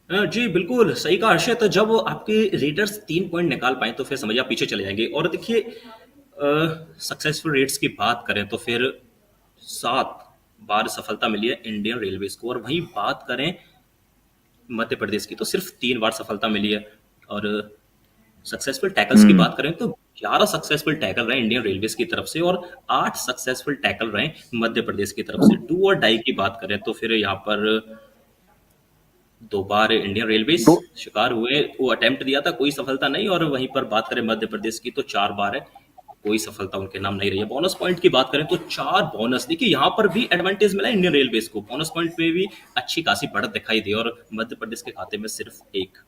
जी बिल्कुल सही कहा हर्षित। जब आपके रेडर्स 3 पॉइंट निकाल पाए तो फिर समझिए आप पीछे चले जाएंगे। और देखिए सक्सेसफुल रेट्स की बात करें तो फिर 7 बार सफलता मिली है इंडियन रेलवेज को, और वहीं बात करें मध्य प्रदेश की तो सिर्फ 3 बार सफलता मिली है। और सक्सेसफुल टैकल्स की बात करें तो 11 सक्सेसफुल टैकल रहे इंडियन रेलवेज की तरफ से, और 8 सक्सेसफुल टैकल रहे मध्य प्रदेश की तरफ से। डू और डाई की बात करें तो फिर यहाँ पर 2 बार इंडियन रेलवेज शिकार हुए, वो अटेम्प्ट दिया था, कोई सफलता नहीं। और वहीं पर बात करें मध्य प्रदेश की तो 4 बार है, कोई सफलता उनके नाम नहीं रही है। बोनस पॉइंट की बात करें तो 4 बोनस, देखिए यहाँ पर भी एडवांटेज मिला इंडियन रेलवेज को, बोनस पॉइंट पे भी अच्छी खासी बढ़त दिखाई दी, और मध्य प्रदेश के खाते में सिर्फ 1।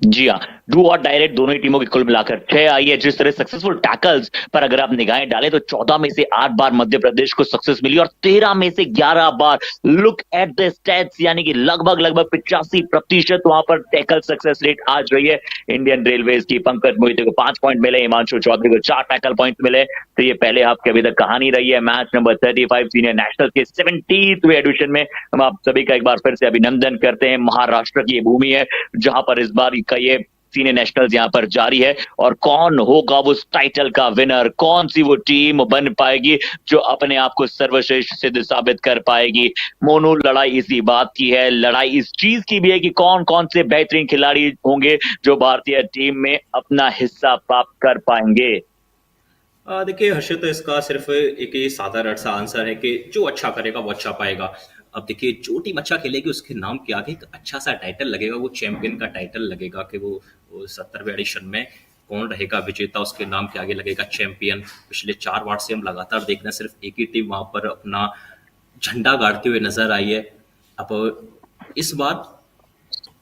जी हाँ, डू और डायरेक्ट दोनों ही टीमों की कुल मिलाकर 6 आई है। जिस तरह सक्सेसफुल टैकल्स पर अगर आप निगाहें डालें तो 14 में से 8 बार मध्य प्रदेश को सक्सेस मिली, और 13 में से 11 बार। लुक एट द स्टैट्स, यानी कि लगभग 85% वहां पर टैकल सक्सेस रेट आज रही है इंडियन रेलवेज की। पंकज मोहिते को 5 पॉइंट मिले, हिमांशु चौधरी को 4 टैकल पॉइंट मिले। तो ये पहले हाफ की अभी तक कहानी रही है। मैच नंबर 35 सीनियर नेशनल के 70th एडिशन में हम आप सभी का एक बार फिर से अभिनंदन करते हैं। महाराष्ट्र की ये भूमि है जहां पर इस बार का ये सीनियर नेशनल्स यहां पर जारी है, और कौन होगा उस टाइटल का विनर, कौन सी वो टीम बन पाएगी जो अपने आप को सर्वश्रेष्ठ सिद्ध साबित कर पाएगी। मोनू, लड़ाई इसी बात की है, लड़ाई इस चीज की भी है कि कौन कौन से बेहतरीन खिलाड़ी होंगे जो भारतीय टीम में अपना हिस्सा प्राप्त कर पाएंगे। देखिए हर्षित, इसका सिर्फ एक ही साधारण सा आंसर है कि जो अच्छा करेगा वो अच्छा पाएगा। अब देखिए जो टीम अच्छा खेलेगी उसके नाम के आगे एक अच्छा सा टाइटल लगेगा, वो चैंपियन का टाइटल लगेगा कि वो 70वें एडिशन में कौन रहेगा विजेता, उसके नाम के आगे लगेगा चैंपियन। पिछले 4 बार से हम लगातार देख रहे हैं सिर्फ एक ही टीम वहां पर अपना झंडा गाड़ते हुए नजर आई है। अब इस बार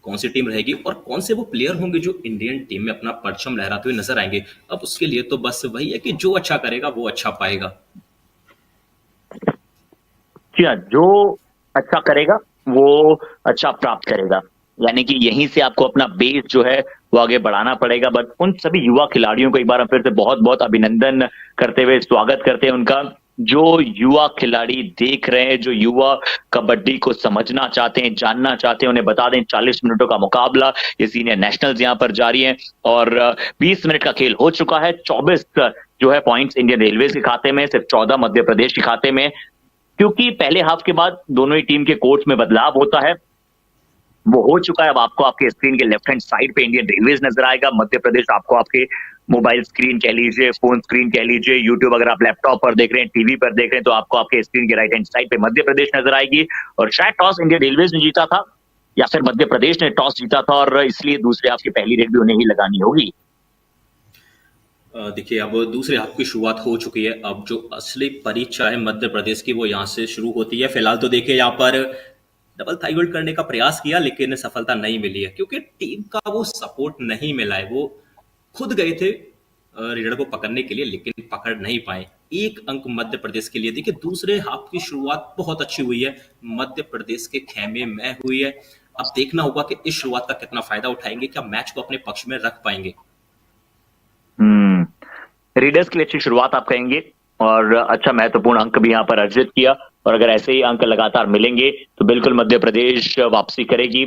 कौन सी टीम रहेगी और कौन से वो प्लेयर होंगे जो इंडियन टीम में अपना परचम लहराते हुए नजर आएंगे, अब उसके लिए तो बस वही है कि जो अच्छा करेगा वो अच्छा पाएगा। जी हाँ, जो अच्छा करेगा वो अच्छा प्राप्त करेगा, यानी कि यहीं से आपको अपना बेस जो है वो आगे बढ़ाना पड़ेगा। बट उन सभी युवा खिलाड़ियों को एक बार हम फिर से बहुत बहुत अभिनंदन करते हुए स्वागत करते हैं उनका, जो युवा खिलाड़ी देख रहे हैं, जो युवा कबड्डी को समझना चाहते हैं, जानना चाहते हैं, उन्हें बता दें 40 मिनटों का मुकाबला ये सीनियर नेशनल्स यहाँ पर जारी है और 20 मिनट का खेल हो चुका है। 24 जो है पॉइंट्स इंडियन रेलवेज के खाते में, सिर्फ 14 मध्य प्रदेश के खाते में, क्योंकि पहले हाफ के बाद दोनों ही टीम के कोच में बदलाव होता है, वो हो चुका है। अब आपको आपके स्क्रीन के लेफ्ट हैंड साइड पे इंडियन रेलवेज नजर आएगा, मध्य प्रदेश आपको आपके मोबाइल स्क्रीन कह लीजिए, फोन स्क्रीन कह लीजिए, यूट्यूब अगर आप लैपटॉप पर देख रहे हैं, टीवी पर देख रहे हैं, तो आपको आपके स्क्रीन के राइट हैंड साइड पे मध्य प्रदेश नजर आएगी। और शायद टॉस इंडियन रेलवेज ने जीता था या फिर मध्य प्रदेश ने टॉस जीता था और इसलिए दूसरे हाफ की पहली रेड भी उन्हें ही लगानी होगी। देखिए अब दूसरे हाफ की शुरुआत हो चुकी है। अब जो असली परीक्षा है मध्य प्रदेश की वो यहाँ से शुरू होती है। फिलहाल तो देखिए यहाँ पर डबल थाई होल्ड करने का प्रयास किया लेकिन सफलता नहीं मिली है क्योंकि टीम का वो सपोर्ट नहीं मिला है। वो खुद गए थे रेडर को पकड़ने के लिए लेकिन पकड़ नहीं पाए। एक अंक मध्य प्रदेश के लिए। देखिए दूसरे हाफ की शुरुआत बहुत अच्छी हुई है, मध्य प्रदेश के खेमे में हुई है। अब देखना होगा कि इस शुरुआत का कितना फायदा उठाएंगे, क्या मैच को अपने पक्ष में रख पाएंगे। रीडर्स के लिए अच्छी शुरुआत आप कहेंगे और अच्छा महत्वपूर्ण अंक भी यहाँ पर अर्जित किया और अगर ऐसे ही अंक लगातार मिलेंगे तो बिल्कुल मध्य प्रदेश वापसी करेगी।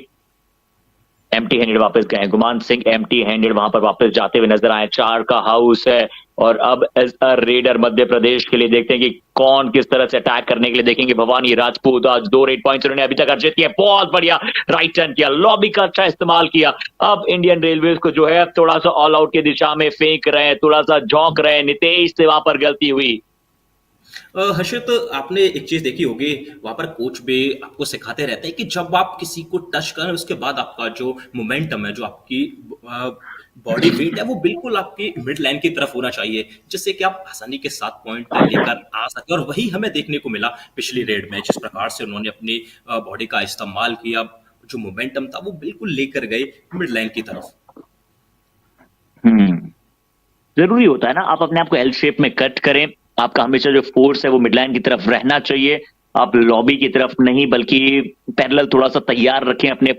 एम्प्टी हैंडेड वापस गए गुमान सिंह, एम्प्टी हैंडेड वहां पर वापस जाते हुए नजर आए। 4 का हाउस है और अब as a raider Madhya Pradesh के लिए देखते हैं कि कौन किस तरह से अटैक करने के लिए देखेंगे। भवानी राजपूत आज 2 रेड पॉइंट्स उन्होंने अभी तक अर्जित किया, बहुत बढ़िया राइट टर्न किया, लॉबी का अच्छा इस्तेमाल किया। अब इंडियन रेलवेज को जो है थोड़ा सा ऑल आउट की दिशा में फेंक रहे हैं, थोड़ा सा झोंक रहे हैं, नितेश से वहां पर गलती हुई। हर्षित आपने एक चीज देखी होगी, वहां पर कोच भी आपको सिखाते रहते हैं कि जब आप किसी को टच करें उसके बाद आपका जो मोमेंटम है, जो आपकी बॉडी वेट है, वो बिल्कुल आपकी मिड लाइन की तरफ होना चाहिए जिससे कि आप आसानी के साथ पॉइंट लेकर आ सके। और वही हमें देखने को मिला पिछली रेड में, जिस प्रकार से उन्होंने अपनी बॉडी का इस्तेमाल किया, जो मोमेंटम था वो बिल्कुल लेकर गए मिड लाइन की तरफ। हम्म जरूरी होता है ना, आप अपने आप को एल शेप में कट करें, आपका हमेशा जो फोर्स है वो मिडलाइन की तरफ रहना चाहिए, आप लॉबी की तरफ नहीं बल्कि पैरेलल थोड़ा सा तैयार रखें अपने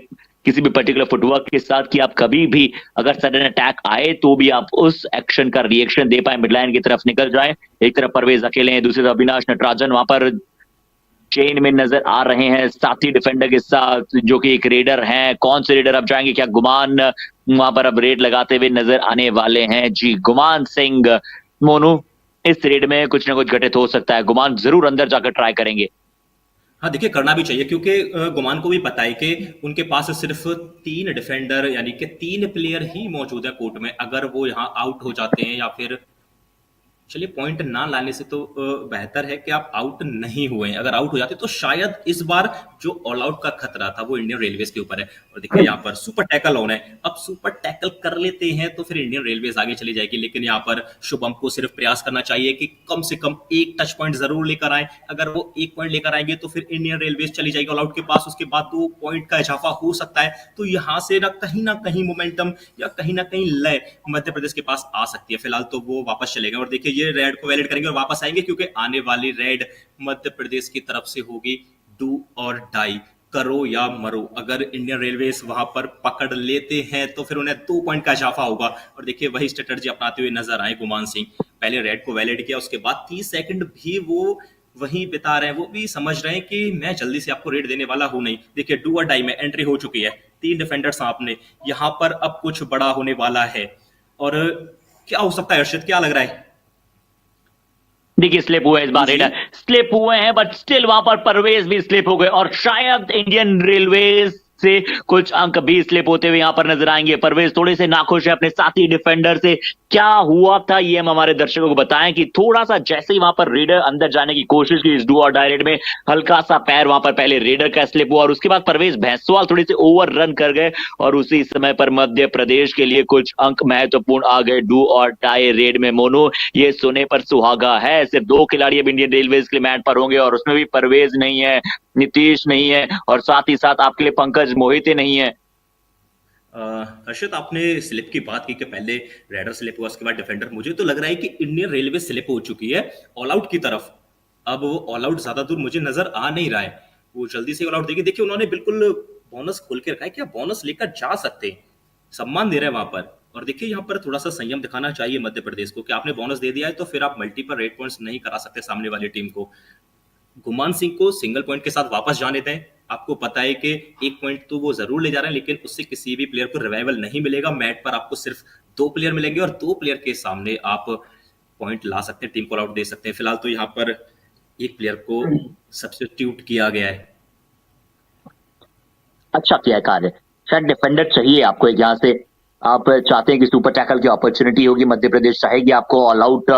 किसी भी पर्टिकुलर फुटवर्क के साथ कि आप कभी भी अगर सडन अटैक आए तो भी आप उस एक्शन का रिएक्शन दे पाए, मिडलाइन की तरफ निकल जाए। एक तरफ परवेज अकेले हैं, दूसरी तरफ अविनाश नटराजन वहां पर चेन में नजर आ रहे हैं साथी डिफेंडर के साथ जो कि एक रेडर हैं। कौन से रेडर अब जाएंगे, क्या गुमान वहां पर अब रेड लगाते हुए नजर आने वाले हैं? जी गुमान सिंह। मोनू, इस रेड में कुछ ना कुछ घटित हो सकता है, गुमान जरूर अंदर जाकर ट्राई करेंगे। हाँ देखिए करना भी चाहिए क्योंकि गुमान को भी पता है कि उनके पास सिर्फ 3 डिफेंडर यानी कि 3 प्लेयर ही मौजूद है कोर्ट में। अगर वो यहाँ आउट हो जाते हैं या फिर चलिए पॉइंट ना लाने से तो बेहतर है कि आप आउट नहीं हुए हैं। अगर आउट हो जाते तो शायद इस बार जो ऑल आउट का खतरा था वो इंडियन रेलवेज के ऊपर है। और देखिए यहाँ पर सुपर टैकल होना है, अब सुपर टैकल कर लेते हैं तो फिर इंडियन रेलवेज आगे चली जाएगी। लेकिन यहाँ पर शुभम को सिर्फ प्रयास करना चाहिए कि कम से कम एक टच पॉइंट जरूर लेकर आए। अगर वो एक पॉइंट लेकर आएंगे तो फिर इंडियन रेलवेज चली जाएगी ऑल आउट के पास, उसके बाद 2 पॉइंट का इजाफा हो सकता है। तो यहाँ से ना कहीं मोमेंटम या कहीं ना कहीं लय मध्य प्रदेश के पास आ सकती है। फिलहाल तो वो वापस चले गए और देखिए ये रेड को वैलिड करेंगे और वापस आएंगे क्योंकि आने वाली रेड मध्य प्रदेश की तरफ से होगी डू और डाई, करो या मरो। अगर इंडियन रेलवेज वहां पर पकड़ लेते हैं तो फिर उन्हें 2 पॉइंट का इजाफा होगा। और देखिए वही स्ट्रेटजी अपनाते हुए नजर आए गुमान सिंह, पहले रेड को वैलिड किया, उसके बाद 30 सेकंड भी वो वहीं बिता रहे हैं। वो भी समझ रहे हैं कि मैं जल्दी से आपको रेड देने वाला हूं नहीं। देखिए डू और डाई में एंट्री हो चुकी है, 3 डिफेंडर्स आपने, यहां पर अब कुछ बड़ा होने वाला है। और क्या हो सकता है अर्षित, क्या लग रहा है? देखिए स्लिप हुए इस बार, जी रेडर स्लिप हुए हैं बट स्टिल वहां पर परवेज भी स्लिप हो गए और शायद इंडियन रेलवेज से कुछ अंक भी स्लिप होते हुए यहां पर नजर आएंगे। परवेज थोड़े से नाखुश है अपने साथी डिफेंडर से, क्या हुआ था ये हम हमारे दर्शकों को बताएं कि थोड़ा सा जैसे ही वहां पर रेडर अंदर जाने की कोशिश की इस डू और डायरेक्ट में, हल्का सा पैर वहां पर पहले रेडर का स्लिप हुआ और उसके बाद परवेज भैंसवाल थोड़ी सी ओवर रन कर गए और उसी समय पर मध्य प्रदेश के लिए कुछ अंक महत्वपूर्ण आ गए डू और डाई रेड में। मोनू, ये सोने पर सुहागा है, सिर्फ 2 खिलाड़ी अब इंडियन रेलवेज के लिए मैट पर होंगे और उसमें भी परवेज नहीं है, नीतीश नहीं है और साथ ही साथ आपके लिए पंकज मोहिते नहीं है। हर्षित आपने स्लिप की बात की कि पहले रेडर स्लिप हुआ उसके बाद डिफेंडर। मुझे तो लग रहा है कि इंडियन रेलवे स्लिप हो चुकी है ऑल आउट की तरफ। अब वो ऑल आउट ज्यादा दूर मुझे नजर आ नहीं रहा है, वो जल्दी से ऑल आउट देखिए उन्होंने बिल्कुल बोनस खोल के रखा है कि आप बोनस लेकर जा सकते हैं, सम्मान दे रहे हैं वहां पर। और देखिए यहाँ पर थोड़ा सा संयम दिखाना चाहिए मध्य प्रदेश को कि आपने बोनस दे दिया है तो फिर आप मल्टीपल रेड पॉइंट्स नहीं करा सकते सामने वाली टीम को। गुमान सिंह को सिंगल पॉइंट के साथ वापस जाने दें। आपको पता है कि एक पॉइंट तो वो जरूर ले जा रहे हैं, लेकिन उससे किसी भी प्लेयर को रिवाइवल नहीं मिलेगा। मैट पर आपको सिर्फ 2 प्लेयर मिलेंगे और 2 प्लेयर के सामने आप पॉइंट ला सकते हैं, टीम को आउट दे सकते हैं। फिलहाल तो यहाँ पर एक प्लेयर को सब्स्टिट्यूट किया गया है। अच्छा किया है कार्य। शायद डिफेंडर चाहिए आपको एक, यहाँ से आप चाहते हैं कि सुपर टैकल की अपॉर्चुनिटी होगी, मध्य प्रदेश चाहेगी आपको ऑल आउट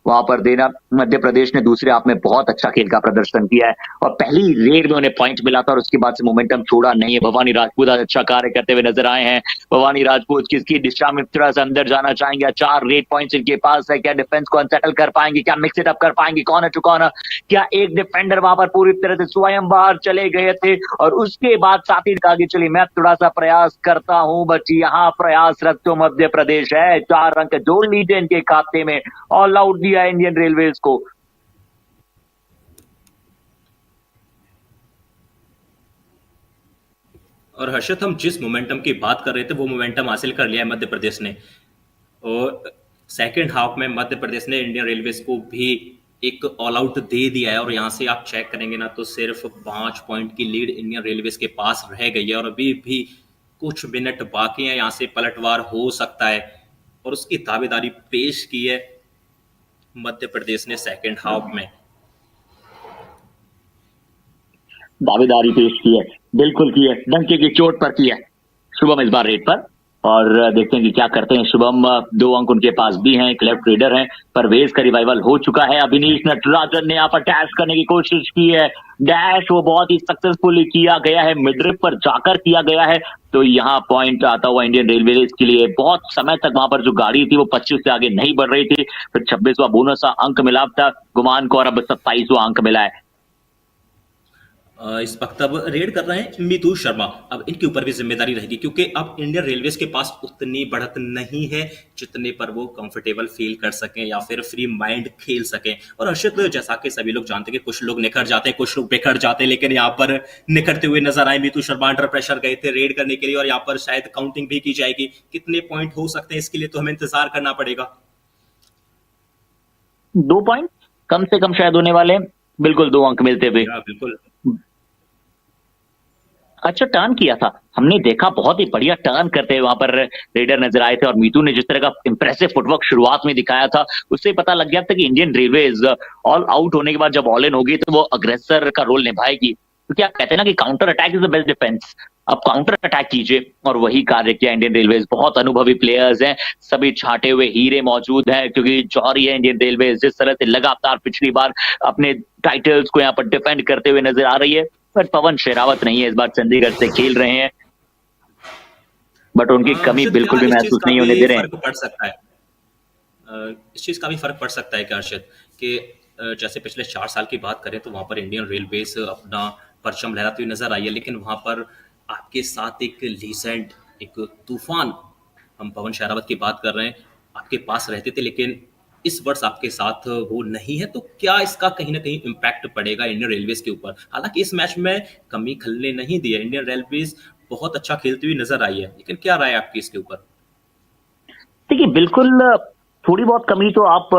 वहां पर देना। मध्य प्रदेश ने दूसरे हाफ में बहुत अच्छा खेल का प्रदर्शन किया है और पहली रेड में उन्हें पॉइंट मिला था और उसके बाद से मोमेंटम छोड़ा नहीं है। भवानी राजपूत आज अच्छा कार्य करते हुए नजर आए हैं। भवानी राजपूत किसकी दिशा में थोड़ा सा अंदर जाना चाहेंगे? 4 रेड पॉइंट्स इनके पास है। क्या डिफेंस को अनसेटल कर पाएंगे? क्या मिक्स इट अप कर पाएंगे कॉर्नर टू कॉर्नर? क्या एक डिफेंडर वहां पर पूरी तरह से स्वयं बाहर चले गए थे और उसके बाद साथी आगे चली? मैं थोड़ा सा प्रयास करता हूं, बट यहाँ प्रयासरत तो मध्य प्रदेश है। 4 अंक जोड़ लीजिए इनके खाते में। ऑल आउट दिया इंडियन रेलवेज को। और हर्षद, हम जिस मोमेंटम की बात कर रहे थे वो मोमेंटम हासिल कर लिया है मध्य प्रदेश ने। और सेकेंड हाफ में मध्य प्रदेश ने इंडियन रेलवेज को भी एक ऑल आउट दे दिया है। और यहाँ से आप चेक करेंगे ना तो सिर्फ 5 पॉइंट की लीड इंडियन रेलवेज के पास रह गई है और अभी भी कुछ मिनट बाकी हैं, यहाँ से पलटवार हो सकता है। और उसकी दावेदारी पेश की है मध्य प्रदेश ने सेकेंड हाफ में। दावेदारी पेश की है, बिल्कुल की है, डंके की चोट पर की है शुभम इस बार रेड पर। और देखते हैं कि क्या करते हैं शुभम। 2 अंक उनके पास भी हैं, एक लेफ्ट रेडर है। परवेज का रिवाइवल हो चुका है। अभिनीश नटराजन ने यहाँ पर डैश करने की कोशिश की है। डैश वो बहुत ही सक्सेसफुली किया गया है, मिडरिप पर जाकर किया गया है। तो यहाँ पॉइंट आता हुआ इंडियन रेलवे के लिए। बहुत समय तक वहां पर जो गाड़ी थी वो 25 से आगे नहीं बढ़ रही थी। फिर 26वां बोनस अंक मिला था गुमान को और अब 27वां अंक मिला है। इस वक्त अब रेड कर रहे हैं मितू शर्मा। अब इनके ऊपर भी जिम्मेदारी रहेगी क्योंकि अब इंडियन रेलवेज के पास उतनी बढ़त नहीं है जितने पर वो कंफर्टेबल फील कर सकें या फिर फ्री माइंड खेल सकें। और हर्षित, जैसा कि सभी लोग जानते हैं कि कुछ लोग निखर जाते हैं, कुछ लोग बिखर जाते हैं, लेकिन यहाँ पर निखरते हुए नजर आए मितू शर्मा। अंडर प्रेशर गए थे रेड करने के लिए और यहाँ पर शायद काउंटिंग भी की जाएगी। कितने पॉइंट हो सकते हैं इसके लिए तो हमें इंतजार करना पड़ेगा। 2 पॉइंट कम से कम शायद होने वाले हैं, बिल्कुल 2 अंक मिलते हुए। बिल्कुल अच्छा टर्न किया था, हमने देखा बहुत ही बढ़िया टर्न करते हुए वहां पर रेडर नजर आए थे। और मीतू ने जिस तरह का इंप्रेसिव फुटवर्क शुरुआत में दिखाया था उससे पता लग गया था कि इंडियन रेलवेज ऑल आउट होने के बाद जब ऑल इन होगी तो वो अग्रेसर का रोल निभाएगी, क्योंकि आप कहते हैं ना कि counter attack is the best defence. अब काउंटर अटैक कीजिए और वही कार्य किया इंडियन रेलवेज। बहुत अनुभवी प्लेयर्स हैं, सभी छांटे हुए हीरे मौजूद हैं, क्योंकि जौहरी है इंडियन रेलवेज जिस तरह से लगातार पिछली बार अपने टाइटल्स को यहाँ पर डिफेंड करते हुए नजर आ रही है। बट पवन शेरावत नहीं है, इस बार चंडीगढ़ से खेल रहे हैं, बट उनकी कमी बिल्कुल भी महसूस नहीं होने दे रहे हैं। फर्क पड़ सकता है, इस चीज का भी फर्क पड़ सकता है कि अर्शद कि जैसे पिछले 4 साल की बात करें तो वहां पर इंडियन रेलवेज अपना परचम लहराती हुई नजर आई है, लेकिन वहां पर आपके साथ एक लीजेंड, एक तूफान, हम पवन शेरावत की बात कर रहे हैं, आपके पास रहते थे, लेकिन इस वर्ष आपके साथ वो नहीं है। तो क्या इसका कहीं ना कहीं इम्पैक्ट पड़ेगा इंडियन रेलवेज के ऊपर? हालांकि इस मैच में कमी खलने नहीं दी है, इंडियन रेलवेज बहुत अच्छा खेलती हुई नजर आई है, लेकिन क्या राय आपकी इसके ऊपर? देखिए बिल्कुल थोड़ी बहुत कमी तो आप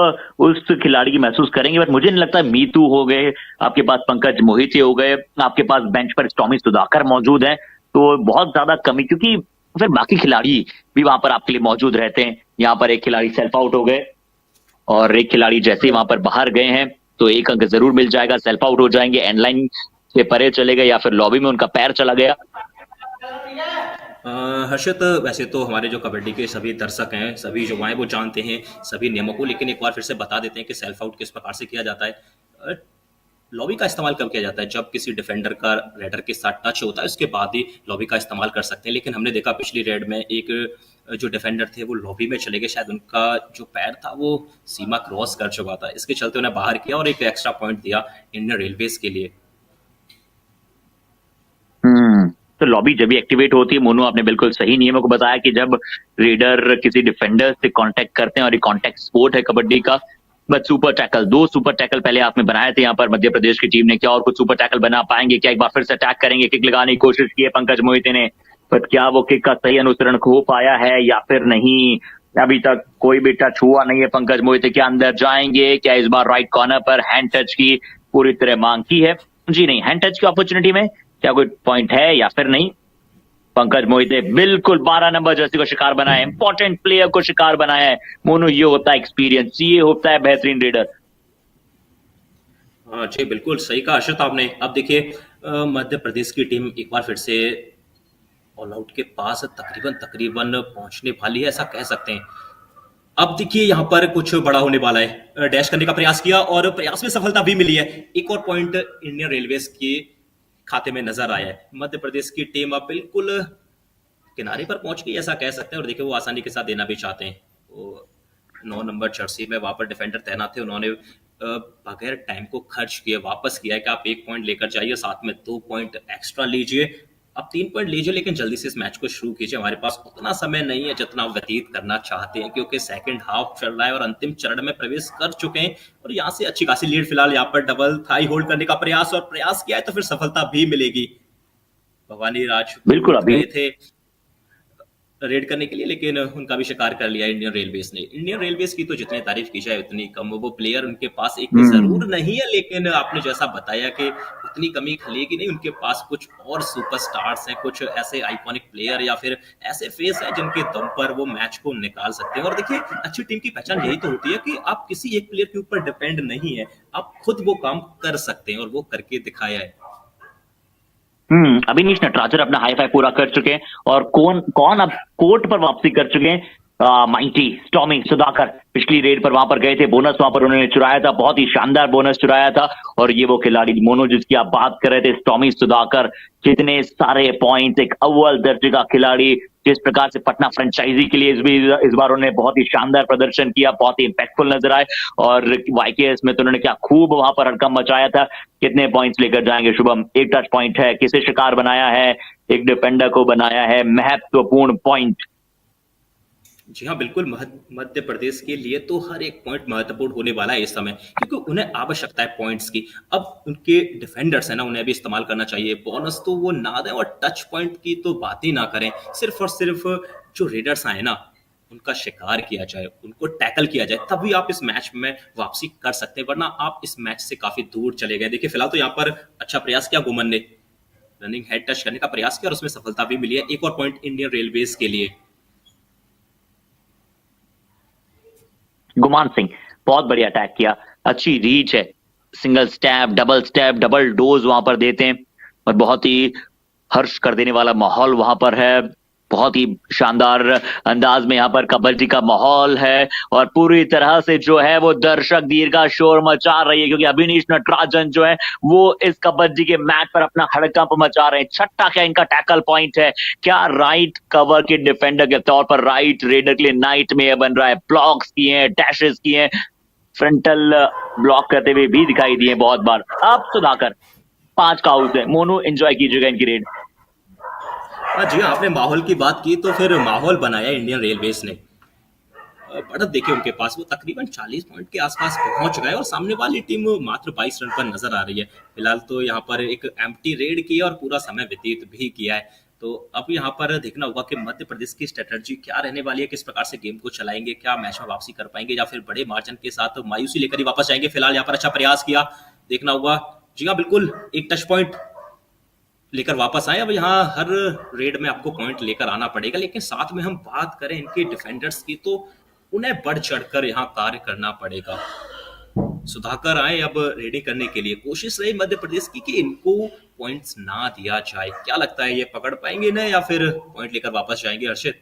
उस खिलाड़ी की महसूस करेंगे, बट मुझे नहीं लगता। मीतू हो गए, आपके पास पंकज मोहिते हो गए, आपके पास बेंच पर टॉमी सुधाकर मौजूद है, तो बहुत ज्यादा कमी, क्योंकि फिर बाकी खिलाड़ी भी वहां पर आपके लिए मौजूद रहते हैं। यहाँ पर एक खिलाड़ी सेल्फ आउट हो गए और एक खिलाड़ी जैसे ही वहां पर बाहर गए हैं तो 1 अंक जरूर मिल जाएगा। सेल्फ आउट हो जाएंगे, एंड लाइन से परे चले गए या फिर लॉबी में उनका पैर चला गया। हर्षित, वैसे तो हमारे जो कबड्डी के सभी दर्शक हैं, सभी युवा हैं, वो जानते हैं सभी नियमों को, लेकिन एक बार फिर से बता देते हैं कि सेल्फ आउट किस प्रकार से किया जाता है। लॉबी का इस्तेमाल कब किया जाता है? जब किसी डिफेंडर का रेडर के साथ टच होता है, उसके बाद ही लॉबी का इस्तेमाल कर सकते हैं। लेकिन हमने देखा पिछली रेड में एक जो डिफेंडर थे वो लॉबी में चले गए, शायद उनका जो पैर था वो सीमा क्रॉस कर चुका था, इसके चलते उन्हें बाहर किया और एक एक्स्ट्रा पॉइंट दिया इंडियन रेलवेज के लिए। तो लॉबी जब भी एक्टिवेट होती है, मोनू आपने बिल्कुल सही नियमों को बताया कि जब रेडर किसी डिफेंडर से कांटेक्ट करते हैं, और ये कांटेक्ट स्पोर्ट है कबड्डी का। But super tackle, 2 super tackle पहले आपने बनाए थे यहाँ पर मध्य प्रदेश की टीम ने। क्या और कुछ सुपर टैकल बना पाएंगे? क्या एक बार फिर से अटैक करेंगे? किक लगाने की कोशिश की है पंकज मोहिते ने, पर क्या वो किक का सही अनुसरण हो पाया है या फिर नहीं, अभी तक कोई भी टच हुआ नहीं है पंकज मोहिते। क्या अंदर जाएंगे, क्या इस बार राइट कॉर्नर पर हैंड टच की पूरी तरह मांग की है? जी नहीं, हैंड टच की अपॉर्चुनिटी में क्या कोई पॉइंट है या फिर नहीं? पंकज मोहिते बिल्कुल 12 नंबर जर्सी को शिकार बनाया है, इंपॉर्टेंट प्लेयर को शिकार बनाया है। मोनू, ये होता है एक्सपीरियंस, ये होता है बेहतरीन रेडर। हाँ जी, बिल्कुल सही कहा हर्षित आपने। अब देखिए मध्य प्रदेश की टीम एक बार फिर से ऑल आउट के पास तकरीबन तकरीबन पहुंचने वाली है, ऐसा कह सकते हैं। अब देखिए यहाँ पर कुछ बड़ा होने वाला है। डैश करने का प्रयास किया और प्रयास में सफलता भी मिली है। एक और पॉइंट इंडियन रेलवेज के खाते में नजर आया है। मध्य प्रदेश की टीम अब बिल्कुल किनारे पर पहुंच गई, ऐसा कह सकते हैं। और देखिए वो आसानी के साथ देना भी चाहते हैं। वो 9 नंबर जर्सी में वहां पर डिफेंडर तैनात थे, उन्होंने बगैर टाइम को खर्च किए वापस किया है कि आप 1 पॉइंट लेकर जाइए, साथ में 2 पॉइंट एक्स्ट्रा लीजिए। आप 3 पॉइंट लीजिए, लेकिन जल्दी से इस मैच को शुरू कीजिए। हमारे पास उतना समय नहीं है जितना आप व्यतीत करना चाहते हैं, क्योंकि सेकंड हाफ चल रहा है और अंतिम चरण में प्रवेश कर चुके हैं। और यहाँ से अच्छी खासी लीड, फिलहाल यहाँ पर डबल थाई होल्ड करने का प्रयास, और प्रयास किया है तो फिर सफलता भी मिलेगी। भवानी बिल्कुल राजपूत अभी गए थे रेड करने के लिए, लेकिन उनका भी शिकार कर लिया इंडियन रेलवेज ने। इंडियन रेलवेज की तो जितनी तारीफ की जाए उतनी कम। वो प्लेयर उनके पास एक जरूर नहीं है, लेकिन आपने जैसा बताया कि उतनी कमी खलेगी नहीं। उनके पास कुछ और सुपरस्टार्स हैं, कुछ ऐसे आइकॉनिक प्लेयर या फिर ऐसे फेस हैं जिनके दम पर वो मैच को निकाल सकते हैं। और देखिए अच्छी टीम की पहचान यही तो होती है कि आप किसी एक प्लेयर के ऊपर डिपेंड नहीं है, आप खुद वो काम कर सकते हैं, और वो करके दिखाया है। अभिनीश नटराजन अपना हाई फाई पूरा कर चुके हैं, और कौन कौन अब कोर्ट पर वापसी कर चुके हैं। माइटी स्टॉर्मी सुधाकर पिछली रेड पर वहां पर गए थे, बोनस वहां पर उन्होंने चुराया था, बहुत ही शानदार बोनस चुराया था। और ये वो खिलाड़ी मोनो जिसकी आप बात कर रहे थे, स्टॉर्मी सुधाकर, कितने सारे पॉइंट्स, एक अव्वल दर्जे का खिलाड़ी। जिस प्रकार से पटना फ्रेंचाइजी के लिए इस बार उन्होंने बहुत ही शानदार प्रदर्शन किया, बहुत ही इंपैक्टफुल नजर आए। और वाईकेएस में तो उन्होंने क्या खूब वहां पर हड़कंप मचाया था। कितने पॉइंट्स लेकर जाएंगे शुभम? एक टच पॉइंट है, किसे शिकार बनाया है? एक डिफेंडर को बनाया है, महत्वपूर्ण पॉइंट। जी हाँ, बिल्कुल। मध्य प्रदेश के लिए तो हर एक पॉइंट महत्वपूर्ण होने वाला है इस समय, क्योंकि उन्हें आवश्यकता है पॉइंट्स की। अब उनके डिफेंडर्स है ना, उन्हें भी इस्तेमाल करना चाहिए। बोनस तो वो ना दें, और टच पॉइंट की तो बात ही ना करें। सिर्फ और सिर्फ जो रेडर्स आए ना, उनका शिकार किया जाए, उनको टैकल किया जाए, तभी आप इस मैच में वापसी कर सकते हैं, वरना आप इस मैच से काफी दूर चले गए। देखिए फिलहाल तो यहाँ पर अच्छा प्रयास किया गुमन ने, रनिंग हेड टच करने का प्रयास किया और उसमें सफलता भी मिली है। एक और पॉइंट इंडियन रेलवेज के लिए। गुमान सिंह बहुत बढ़िया अटैक किया, अच्छी रीच है, सिंगल स्टैप डबल डोज वहां पर देते हैं, और बहुत ही हर्ष कर देने वाला माहौल वहां पर है। बहुत ही शानदार अंदाज में यहाँ पर कबड्डी का माहौल है, और पूरी तरह से जो है वो दर्शक दीर्घा शोर मचा रही है, क्योंकि अभिनीश नटराजन जो है वो इस कबड्डी के मैच पर अपना हड़कंप मचा रहे हैं। छठा क्या इनका टैकल पॉइंट है? क्या राइट कवर के डिफेंडर के तौर पर राइट रेडर के लिए नाइट में बन रहा है। ब्लॉक्स किए हैं, डैशेस किए हैं, फ्रंटल ब्लॉक करते हुए भी दिखाई दिए बहुत बार। अब सुधाकर 5 का आउट है। मोनू एंजॉय कीजिएगा इनकी रेड। हाँ जी, आपने माहौल की बात की तो फिर माहौल बनाया इंडियन रेलवेज ने। बढ़त देखिए उनके पास, वो तकरीबन 40 पॉइंट के आसपास पहुंच गए, और सामने वाली टीम मात्र 22 रन पर नजर आ रही है। फिलहाल तो यहाँ पर एक एम्प्टी रेड की है और पूरा समय व्यतीत भी किया है। तो अब यहाँ पर देखना होगा कि मध्य प्रदेश की स्ट्रेटजी क्या रहने वाली है, किस प्रकार से गेम को चलाएंगे, क्या मैच में वापसी कर पाएंगे या फिर बड़े मार्जिन के साथ मायूसी लेकर ही वापस जाएंगे। फिलहाल यहाँ पर अच्छा प्रयास किया, देखना होगा। जी हाँ, बिल्कुल एक टच पॉइंट लेकर वापस आए। अब यहाँ हर रेड में आपको पॉइंट लेकर आना पड़ेगा, लेकिन साथ में हम बात करें इनके डिफेंडर्स की तो उन्हें बढ़ चढ़कर यहाँ कार्य करना पड़ेगा। सुधाकर आए अब रेडिंग करने के लिए, कोशिश रही मध्य प्रदेश की कि इनको पॉइंट्स ना दिया जाए। क्या लगता है, ये पकड़ पाएंगे ना या फिर पॉइंट लेकर वापस जाएंगे हर्षित?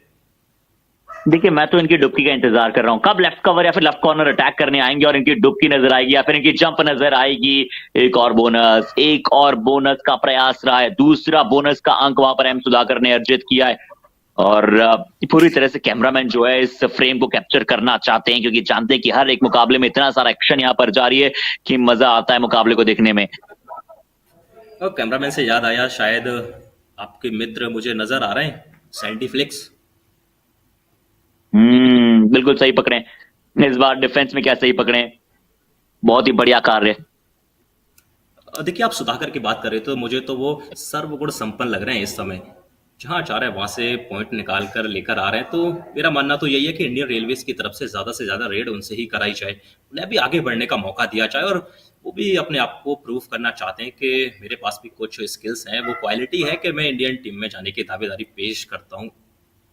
देखिए मैं तो इनकी डुबकी का इंतजार कर रहा हूं, कब लेफ्ट कवर या फिर लेफ्ट कॉर्नर अटैक करने आएंगे और इनकी डुबकी नजर आएगी या फिर इनकी जंप नजर आएगी। एक और बोनस का प्रयास रहा है, दूसरा बोनस का अंक वहां पर एम सुधाकर ने अर्जित किया है। और पूरी तरह से कैमरामैन जो है इस फ्रेम को कैप्चर करना चाहते हैं, क्योंकि जानते हैं कि हर एक मुकाबले में इतना सारा एक्शन यहाँ पर जारी है कि मजा आता है मुकाबले को देखने में। और कैमरामैन से याद आया, शायद आपके मित्र मुझे नजर आ रहे हैं, सैंडी फ्लिक्स। बिल्कुल सही पकड़े, इस बार डिफेंस में क्या सही पकड़े, बहुत ही बढ़िया कार्य। देखिए आप सुधाकर की बात कर रहे हो तो मुझे तो वो सर्वगुण संपन्न लग रहे हैं इस समय। जहाँ चाह रहे हैं वहाँ से पॉइंट निकाल कर लेकर आ रहे हैं, तो मेरा मानना तो यही है कि इंडियन रेलवेज़ की तरफ से ज़्यादा रेड उनसे ही कराई जाए। उन्हें भी आगे बढ़ने का मौका दिया जाए और वो भी अपने आप को प्रूव करना चाहते हैं कि मेरे पास भी कुछ स्किल्स हैं, वो क्वालिटी है कि मैं इंडियन टीम में जाने की दावेदारी पेश करता हूँ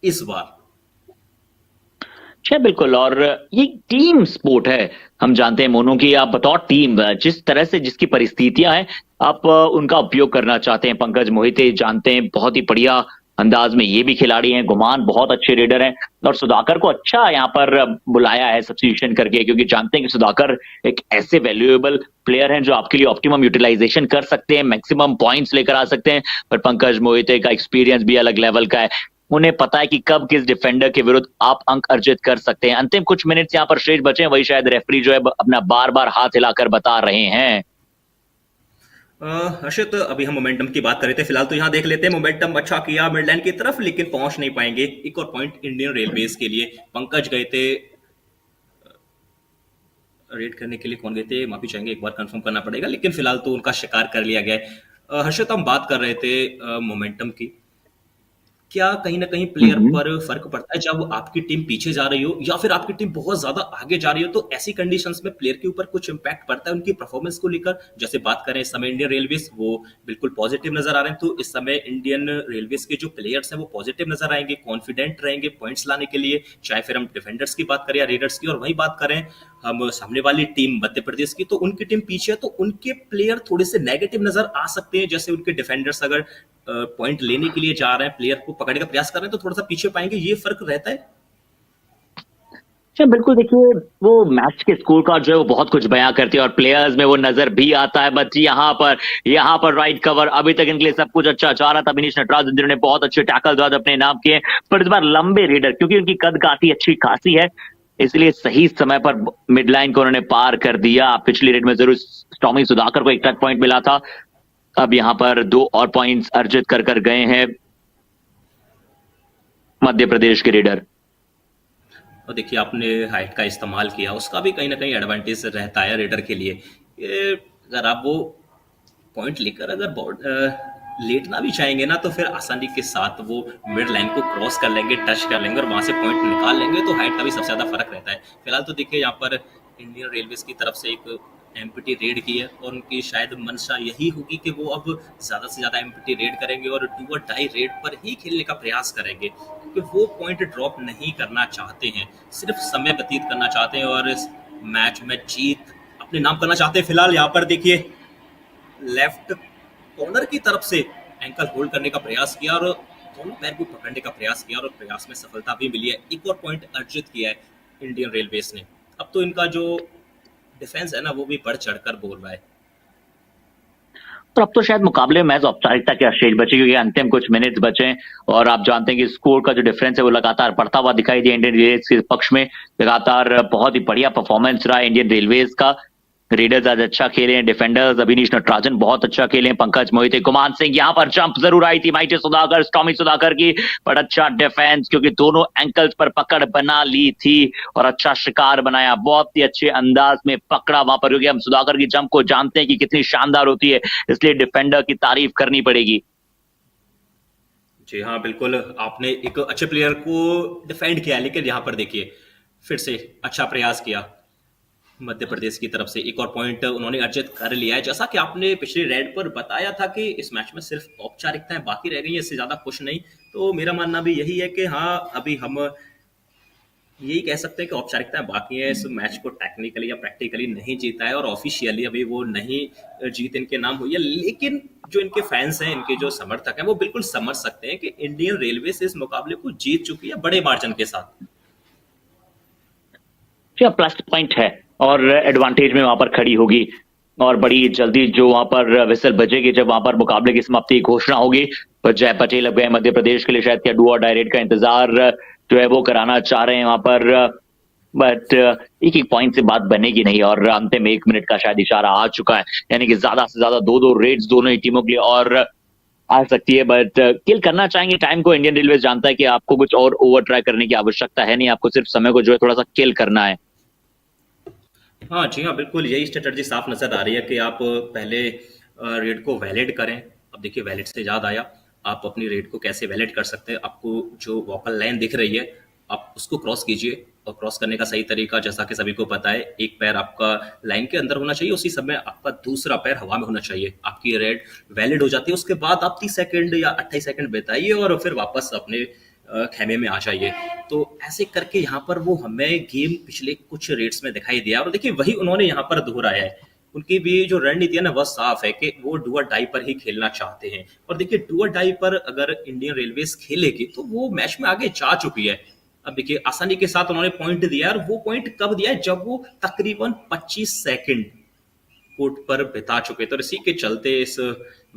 इस बार। अच्छा, बिल्कुल। और ये टीम स्पोर्ट है। हम जानते हैं मोनू की आप बतौर टीम जिस तरह से जिसकी परिस्थितियां हैं आप उनका उपयोग करना चाहते हैं। पंकज मोहिते जानते हैं बहुत ही बढ़िया अंदाज में ये भी खिलाड़ी हैं। गुमान बहुत अच्छे रेडर हैं और सुधाकर को अच्छा यहाँ पर बुलाया है सब्स्टिट्यूशन करके, क्योंकि जानते हैं कि सुधाकर एक ऐसे वैल्यूएबल प्लेयर हैं जो आपके लिए ऑप्टिमम यूटिलाइजेशन कर सकते हैं, मैक्सिमम पॉइंट्स लेकर आ सकते हैं। पर पंकज मोहिते का एक्सपीरियंस भी अलग लेवल का है। उन्हें पता है कि कब किस डिफेंडर के विरुद्ध आप अंक अर्जित कर सकते हैं। अंतिम कुछ मिनट्स यहाँ पर शेष बचे हैं, वही शायद रेफरी जो है अपना बार बार हाथ हिलाकर बता रहे हैं। हर्षित, अभी हम मोमेंटम की बात कर रहे थे, फिलहाल तो यहाँ देख लेते हैं। मोमेंटम अच्छा किया मिडलैंड की तरफ, लेकिन पहुंच नहीं पाएंगे। एक और पॉइंट इंडियन रेलवेज के लिए। पंकज गए थे रेड करने के लिए, कौन गए थे माफी चाहेंगे, एक बार कंफर्म करना पड़ेगा, लेकिन फिलहाल तो उनका शिकार कर लिया गया है। हर्षित, हम बात कर रहे थे मोमेंटम की। क्या कहीं न कहीं प्लेयर हम्म। पर फ़र्क पड़ता है जब आपकी टीम पीछे जा रही हो या फिर आपकी टीम बहुत ज़्यादा आगे जा रही हो, तो ऐसी कंडीशंस में प्लेयर के ऊपर कुछ इम्पैक्ट पड़ता है उनकी परफॉर्मेंस को लेकर? जैसे बात करें इस समय इंडियन रेलवेज़, वो बिल्कुल पॉजिटिव नज़र आ रहे हैं, तो इस समय इंडियन रेलवेज़ के जो प्लेयर्स हैं वो पॉजिटिव नज़र आएँगे, कॉन्फिडेंट रहेंगे पॉइंट्स लाने के लिए, चाहे फिर हम डिफेंडर्स की बात करें या रेडर्स की। और वहीं बात करें हम सामने वाली टीम मध्य प्रदेश की, तो उनकी टीम पीछे है, तो उनके प्लेयर थोड़े से नेगेटिव नज़र आ सकते हैं। जैसे उनके डिफेंडर्स अगर पॉइंट लेने के लिए जा रहे हैं, प्लेयर को पकड़ने का प्रयास कर रहे हैं, तो थोड़ा सा पीछे पाएंगे, ये फर्क रहता है। अच्छा, बिल्कुल। देखिए, वो मैच के स्कोर कार्ड जो है वो बहुत कुछ बयां करती है और प्लेयर्स में वो नजर भी आता है। बट यहाँ पर राइट कवर अभी तक इनके लिए सब कुछ अच्छा जा रहा था। विनीश नटराजन जिन्होंने बहुत अच्छे टैकल आज अपने नाम किए, पर इस बार लंबे रेडर क्योंकि उनकी कद काठी अच्छी खासी है, इसलिए सही समय पर मिड लाइन को उन्होंने पार कर दिया। पिछली रेड में जरूर टॉमी सुधाकर को एक टच पॉइंट मिला था, अब यहाँ पर 2 और पॉइंट्स अर्जित कर गए हैं मध्य प्रदेश के रेडर। और देखिए, आपने हाइट का इस्तेमाल किया, उसका भी कहीं ना कहीं एडवांटेज रहता है रेडर के लिए। ये अगर आप वो पॉइंट लेकर अगर लेटना भी चाहेंगे ना, तो फिर आसानी के साथ वो मिड लाइन को क्रॉस कर लेंगे, टच कर लेंगे और वहां से पॉइंट निकाल लेंगे। तो हाइट का भी सबसे ज्यादा फर्क रहता है। फिलहाल तो देखिए, यहाँ पर इंडियन रेलवेज की तरफ से एक एमपीटी रेड की है और उनकी शायद मंशा यही होगी कि वो अब ज्यादा से ज्यादा एमपीटी रेड करेंगे और डू और डाई रेड पर ही खेलने का प्रयास करेंगे, क्योंकि वो पॉइंट ड्रॉप नहीं करना चाहते हैं, सिर्फ समय व्यतीत करना चाहते हैं और इस मैच में जीत अपने नाम करना चाहते हैं। फिलहाल यहाँ पर देखिए, लेफ्ट कॉर्नर की तरफ से एंकल होल्ड करने का प्रयास किया और दोनों पैर को पकड़ने का प्रयास किया और प्रयास में सफलता भी मिली है। एक और पॉइंट अर्जित किया है इंडियन रेलवेज ने। अब तो इनका जो डिफेंस है ना, वो भी बढ़ चढ़कर बोल रहा है। और अब तो शायद मुकाबले में मैच औपचारिकता के शेष बचे, क्योंकि अंतिम कुछ मिनट्स बचे हैं और आप जानते हैं कि स्कोर का जो डिफरेंस है वो लगातार बढ़ता हुआ दिखाई दिया इंडियन रेलवेज के पक्ष में। लगातार बहुत ही बढ़िया परफॉर्मेंस रहा इंडियन रेलवेज का। रेडर्स आज अच्छा खेले हैं, डिफेंडर्स अभिनीश नटराजन बहुत अच्छा खेले हैं, पंकज मोहिते, गुमान सिंह, यहाँ पर जंप जरूर आई थी माइटी सुधाकर, टॉमी सुधाकर की, पर अच्छा डिफेंस क्योंकि दोनों एंकल्स पर पकड़ बना ली थी और अच्छा शिकार बनाया। बहुत ही अच्छे अंदाज में पकड़ा वहां पर, क्योंकि हम सुधाकर की जंप को जानते हैं कि कितनी शानदार होती है, इसलिए डिफेंडर की तारीफ करनी पड़ेगी। जी हाँ, बिल्कुल। आपने एक अच्छे प्लेयर को डिफेंड किया, लेकिन यहाँ पर देखिए फिर से अच्छा प्रयास किया मध्य प्रदेश की तरफ से। एक और पॉइंट उन्होंने अर्जित कर लिया है। जैसा कि आपने पिछले रेड पर बताया था कि इस मैच में सिर्फ औपचारिकताएं बाकी रह गई हैं, इससे ज्यादा कुछ नहीं। तो मेरा मानना भी यही है कि हाँ, अभी हम यही कह सकते हैं कि औपचारिकताएं बाकी है। इस मैच को टेक्निकली या प्रैक्टिकली नहीं जीता है और ऑफिशियली अभी वो नहीं जीत इनके नाम हुई है, लेकिन जो इनके फैंस हैं, इनके जो समर्थक हैं, वो बिल्कुल समझ सकते हैं कि इंडियन रेलवे से इस मुकाबले को जीत चुकी है बड़े मार्जिन के साथ। क्या प्लस पॉइंट है और एडवांटेज में वहां पर खड़ी होगी और बड़ी जल्दी जो वहां पर विसल बजेगी जब वहां पर मुकाबले की समाप्ति की घोषणा होगी। तो जय पटेल अब गए मध्य प्रदेश के लिए, शायद क्या डू और डायरेक्ट का इंतजार जो है वो कराना चाह रहे हैं वहां पर। बट एक एक पॉइंट से बात बनेगी नहीं और अंतिम 1 मिनट का शायद इशारा आ चुका है, यानी कि ज्यादा से ज्यादा दो दो रेड्स दोनों ही टीमों के लिए और आ सकती है। बट किल करना चाहेंगे टाइम को। इंडियन रेलवे जानता है कि आपको कुछ और ओवर ट्राई करने की आवश्यकता है नहीं, आपको सिर्फ समय को जो है थोड़ा सा किल करना है। हाँ जी हाँ, बिल्कुल यही स्ट्रेटजी साफ नजर आ रही है कि आप पहले रेड को वैलिड करें। अब देखिए, वैलिड से याद आया, आप अपनी रेट को कैसे वैलिड कर सकते हैं। आपको जो वोकल लाइन दिख रही है, आप उसको क्रॉस कीजिए, और क्रॉस करने का सही तरीका जैसा कि सभी को पता है, एक पैर आपका लाइन के अंदर होना चाहिए, उसी समय आपका दूसरा पैर हवा में होना चाहिए। आपकी रेट वैलिड हो जाती है, उसके बाद आप 30 सेकंड या 28 सेकंड बिताइए और फिर वापस अपने खेमे में आ जाइए। तो ऐसे करके यहाँ पर वो हमें गेम पिछले कुछ रेट्स में दिखाई दिया, और देखिए वही उन्होंने यहाँ पर दोहराया है। उनकी भी जो रणनीति है ना, वह साफ है कि वो डू और डाई पर ही खेलना चाहते हैं। और देखिए डू और डाई पर अगर इंडियन रेलवेज खेलेगी तो वो मैच में आगे जा चुकी है। अब देखिए आसानी के साथ उन्होंने पॉइंट दिया, और वो पॉइंट कब दिया है, जब वो तकरीबन 25 सेकंड कोर्ट पर बिता चुके। तो इसी के चलते इस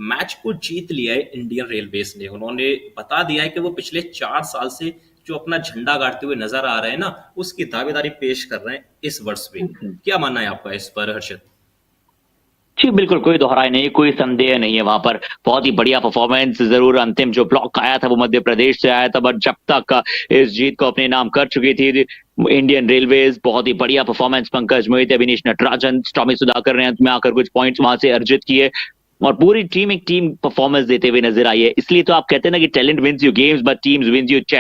मैच को जीत लिया है इंडियन रेलवेज ने। उन्होंने बता दिया है कि वो पिछले 4 साल से जो अपना झंडा गाड़ते हुए नजर आ रहे हैं ना, उसकी दावेदारी पेश कर रहे हैं इस वर्ष भी। क्या मानना है आपका इस पर हर्षित? जी बिल्कुल, कोई दोहराई नहीं, कोई संदेह नहीं है। वहां पर बहुत ही बढ़िया परफॉर्मेंस, जरूर अंतिम जो ब्लॉक आया था वो मध्य प्रदेश से आया था, बट जब तक इस जीत को अपने नाम कर चुकी थी इंडियन रेलवेज। बहुत ही बढ़िया परफॉर्मेंस, पंकज मोहिते, अविनीश नटराजन, टॉमी सुधाकर ने अंत में आकर कुछ पॉइंट्स वहां से अर्जित किए, और पूरी टीम एक टीम परफॉर्मेंस देते हुए नजर आई है। इसलिए तो आप कहते हैं ना कि talent wins you games but teams wins you championship.